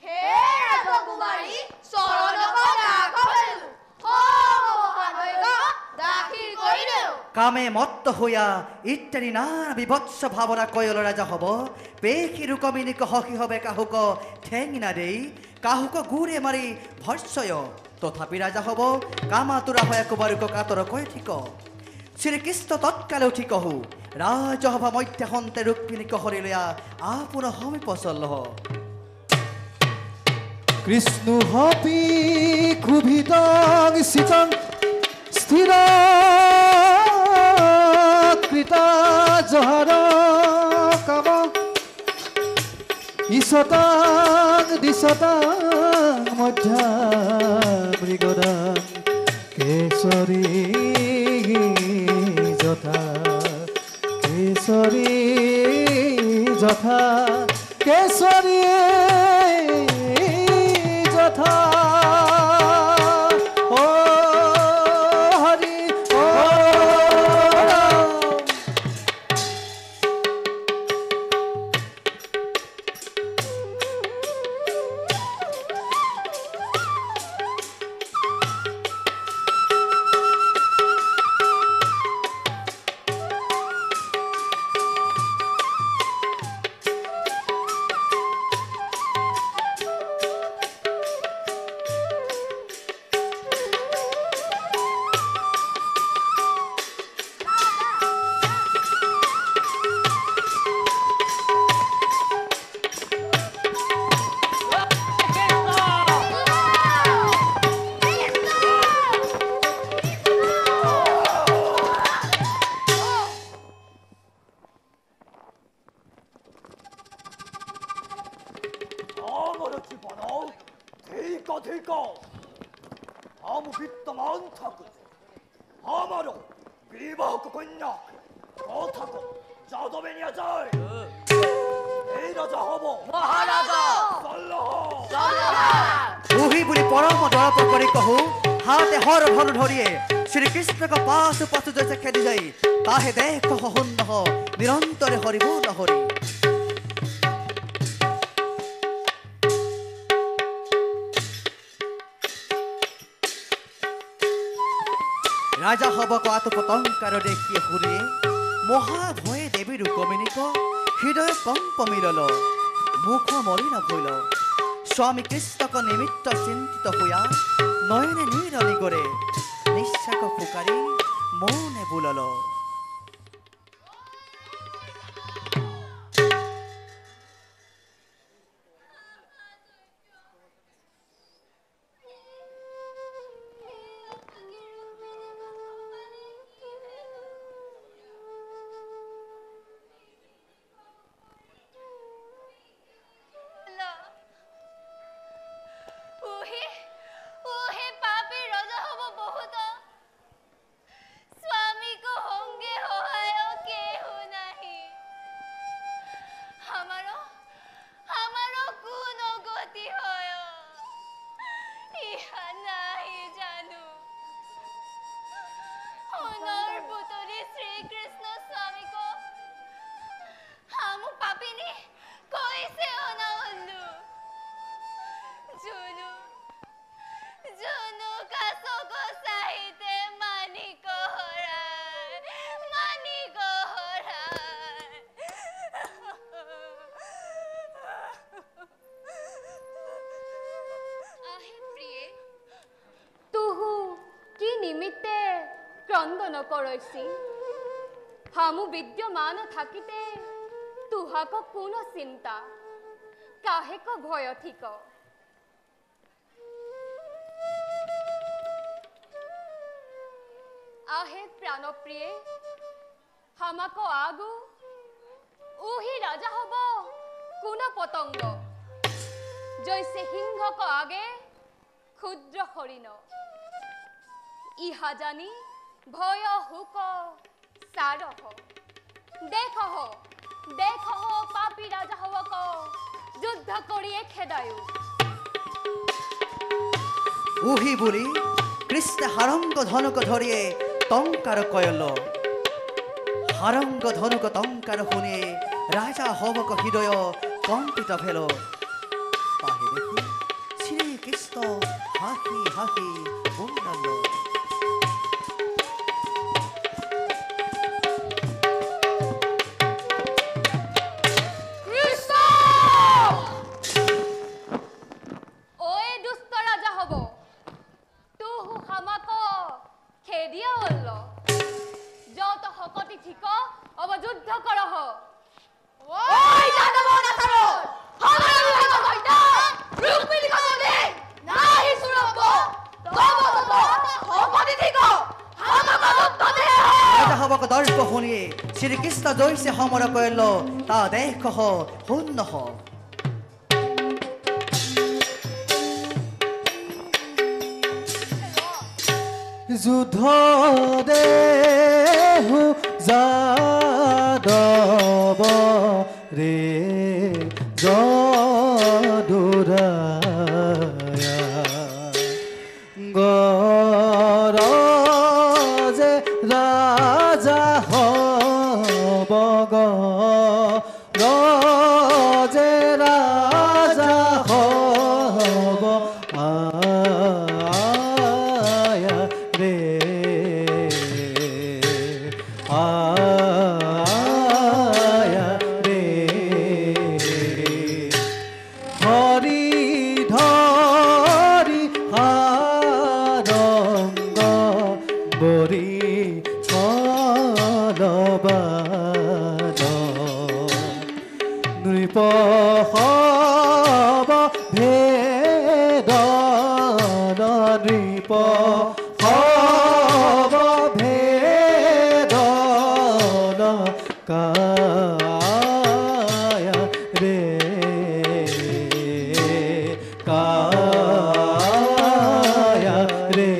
হে রাজকুমারী শরণক রাখো বেলু দাখিল কৰি দেও কামে মত্ত হইয়া ইত্যাদি নানা বিভৎস ভাৱনা কয়ল ৰাজা হ'ব পেশী ৰুকমিনিক হকি হবে কাহুক ঠেঙি না দেই কাহুক গুৰে মাৰি ভস্যয় তথাপি ৰাজা হ'ব কামাতুৰা হৈ কুমাৰুক কাতৰ কয় ঠিক শ্ৰীকৃষ্ণ তৎকালে উঠি কহু ৰাজসভা মধ্যে সন্তে ৰুক্মিণীক হৰিলয়া আপোন সমীপ চল্লহ কৃষ্ণ হপি ক্ষুভিতং চিতং স্থির কৃতা জহর কাম ঈশতাং দিশতাং মধ্যা মৃগদাং কেশরী যথা কেশরী যথা কেশরী যথা ও হরি ও রাম বিবাহক কন্যা কথাক যাদবে নিয়ে যায় এই রাজা হব মহারাজা উহি বুলি পৰম দৰপ কৰি কহু হাতে হৰ ভৰ ধৰিয়ে শ্ৰীকৃষ্ণক পাছু পাছু জৈছে খেদি যাই তাহে দেখ হন্নহ নিৰন্তৰে হৰিব নহৰি ৰাজা হব কোৱাটো পতংকাৰ দেখিয়ে হুৰিয়ে মহাভয়ে দেৱী ৰুকমিনীক হৃদয় কম্প মিলল মুখ মৰি নভৈল স্বামী কৃষ্ণক নিমিত্ত চিন্তিত হইয়া নয়নে নীৰলি কৰে নিঃশ্বাস ফুকাৰি মনে বুলল ক্ৰন্দন কৰৈছি হামু বিদ্যমান থাকিতে তুহাক কোন চিন্তা কাহেক ভয় ঠিক আহে প্রাণপ্রিয়ে হামাক আগু উহি রাজা হব কোন পতঙ্গ জৈসে সিংহক আগে ক্ষুদ্র হরিণ ইহা জানি ভয় হুক সারহ দেখহ দেখহ পাপী রাজা হবক যুদ্ধ করিয়ে খেদায়ু উহি বুলি কৃষ্ণ হারঙ্গ ধনুক ধরিয়ে টঙ্কার কয়ল হারঙ্গ ধনুক টঙ্কার শুনিয়ে রাজা হবক হৃদয় কম্পিত ভেল তাহে দেখি শ্রীকৃষ্ণ হাসি হাসি বলল দর্প শুনিয়ে শ্রীকৃষ্ণ জৈসে সমর কইল তা দেখ শূন্য যুদ্ধ দেহু যাদব রে যদুরায়া গরজে রাজা হব গরজে রাজা হব আয়া রে আয়া রে হরি ধরি হারঙ্গ বরি ফলবাদ নৃপ হব ভেদ নৃপ হব ভেদ কায়া রে কায়া রে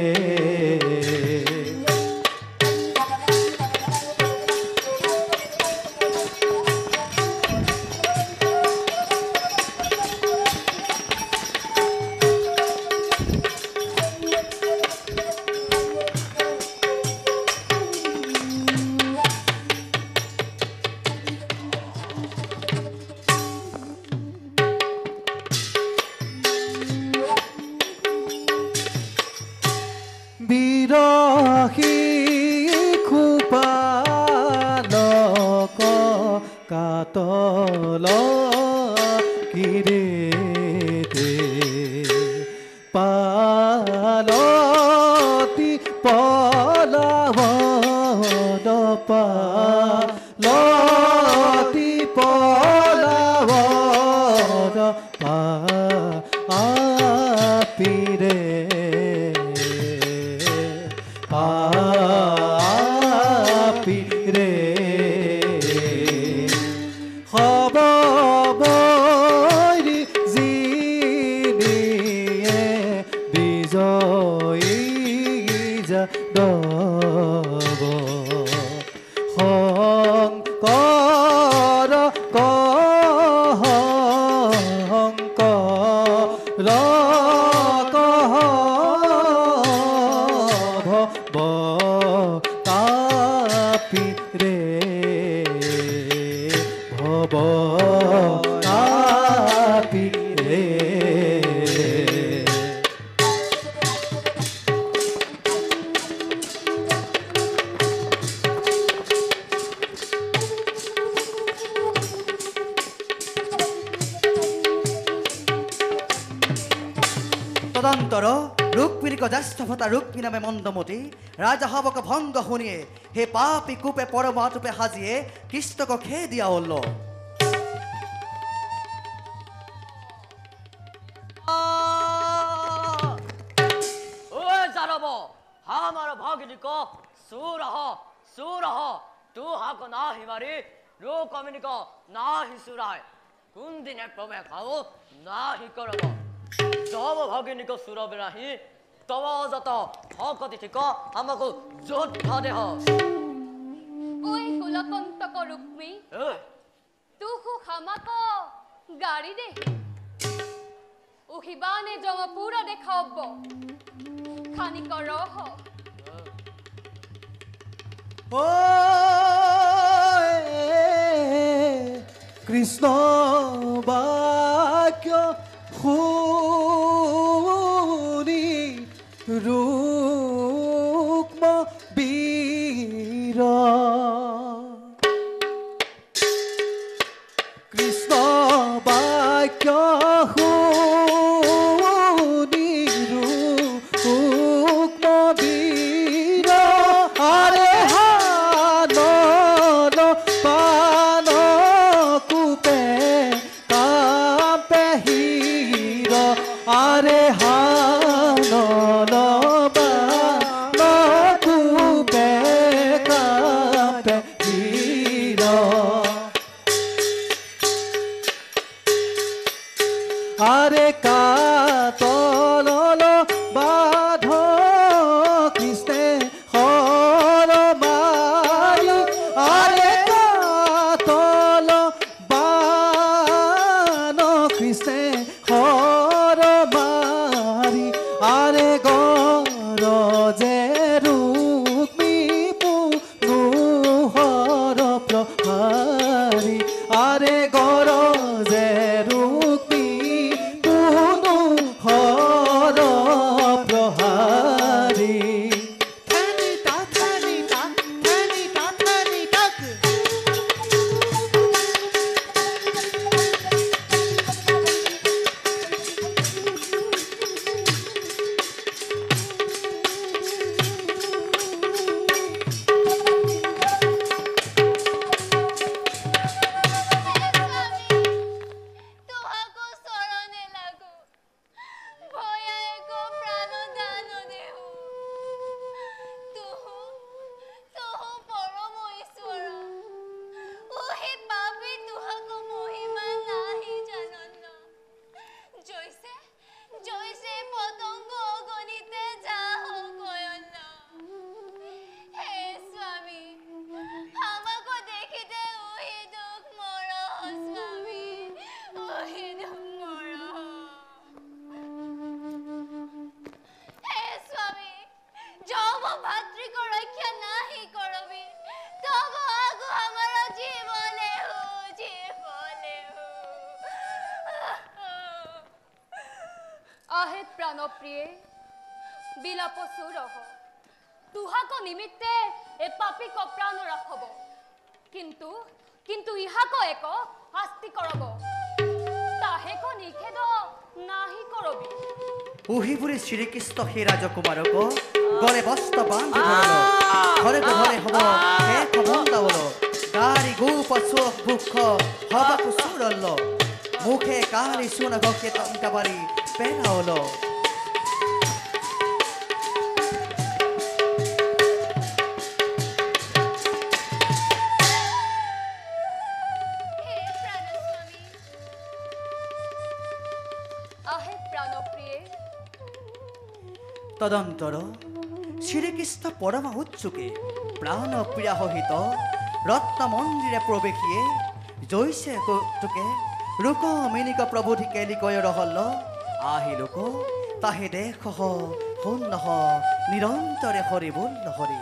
পিরেতে পালতি পলাবন পালতি পলাবন পিরে পিরে হব বৈরি জিনিয়ে বিজয়ী যাদৱ শংকৰ শংকৰ তাপিৰে ভৱ তাপিৰে তদন্তৰ ৰুক্মিণীক জ্যেষ্ঠ ভতা ৰুক্মিণী নামে মন্দমতী ৰাজা শাৱক ভংগ শুনিয়ে হে পাপী কূপে পৰমাতুপে সাজিয়ে কৃষ্ণক খে দিয়া হল যাদৱ আমার ভগিনীক সুরহ সুরহ তু হাক নাহি মারি রূকমিনীক নাহি সুরায় কোন দিনে প্রবেশাও নাহি করব যব ভগিনীক সুরবে নাহি তব যত হকতি ঠিক আমাকে যোদ্ধা দেহ ওই কুলকন্তক রুক্মী তুহু হামাক গাড়ি দে উহিবানে জমপুর দেখাব খানিক রহ ও কৃষ্ণ বাক্য শুনি ৰুক্ম বীৰ কৃষ্ণ বাক্য শুনি ৰুক্ম বীৰ আৰে হানন পান কুপে কাপে হীৰ আৰে হানন পান কুপে কাপে হীৰ আরে কাতল বাধ কৃষ্ণে হর মারি আরে কাতল বান কৃষ্ণে হর মারি আরে গরজে রুক্মী পুহর প্রহারি আরে গরজে রুক্মী হর প্রহারি तुहाको शरणे लागू भयाएको प्राण दान देहु तुहु तुहु परम ईश्वर ओहे पापी तुहाको महिमा नाही जानन जैसे जैसे पतंग अगणिते जाह कयन हे स्वामी আমাকো দেখিতে ওহে দুঃখ মর স্বামী ওহে দুঃখ মর হে স্বামী যব ভাতৃক রক্ষা নাহি করবি তব আগু আমার জীবনে হো আহে প্রাণপ্রিয়ে বিলাপ সুরহ তুহাক নিমিত্তে এ পাপীক প্রাণ রাখব কিন্তু কিন্তু ইহাক এক শাস্তি করব তাহে হেকো নিষেধ নাহি করবি উহিপুরে শ্রীকৃষ্ণ হে রাজকুমারক গলে বস্ত্র বাঁধি ধরল ঘরে ঘরে হব হে খবন্দা বলো গাড়ি গু পশু বুক্ষ হবাকু সুরল মুখে কালি সুন গকে তঙ্কাবারি পেনা হলো হে প্রাণস্বামী আহে প্রাণপ্রিয়ে তদন্তর শ্রীকৃষ্ণ পরমা উচ্চুকে প্রাণ প্রিয়া সহিত রত্ন মন্দিরে প্রবেশিয়ে জৈছে কৌতুকে লোক মিনিক প্রবোধি কেলি কয় রহল আহি লোক তাহে দেখ হন নিরন্তরে হরি বল হরি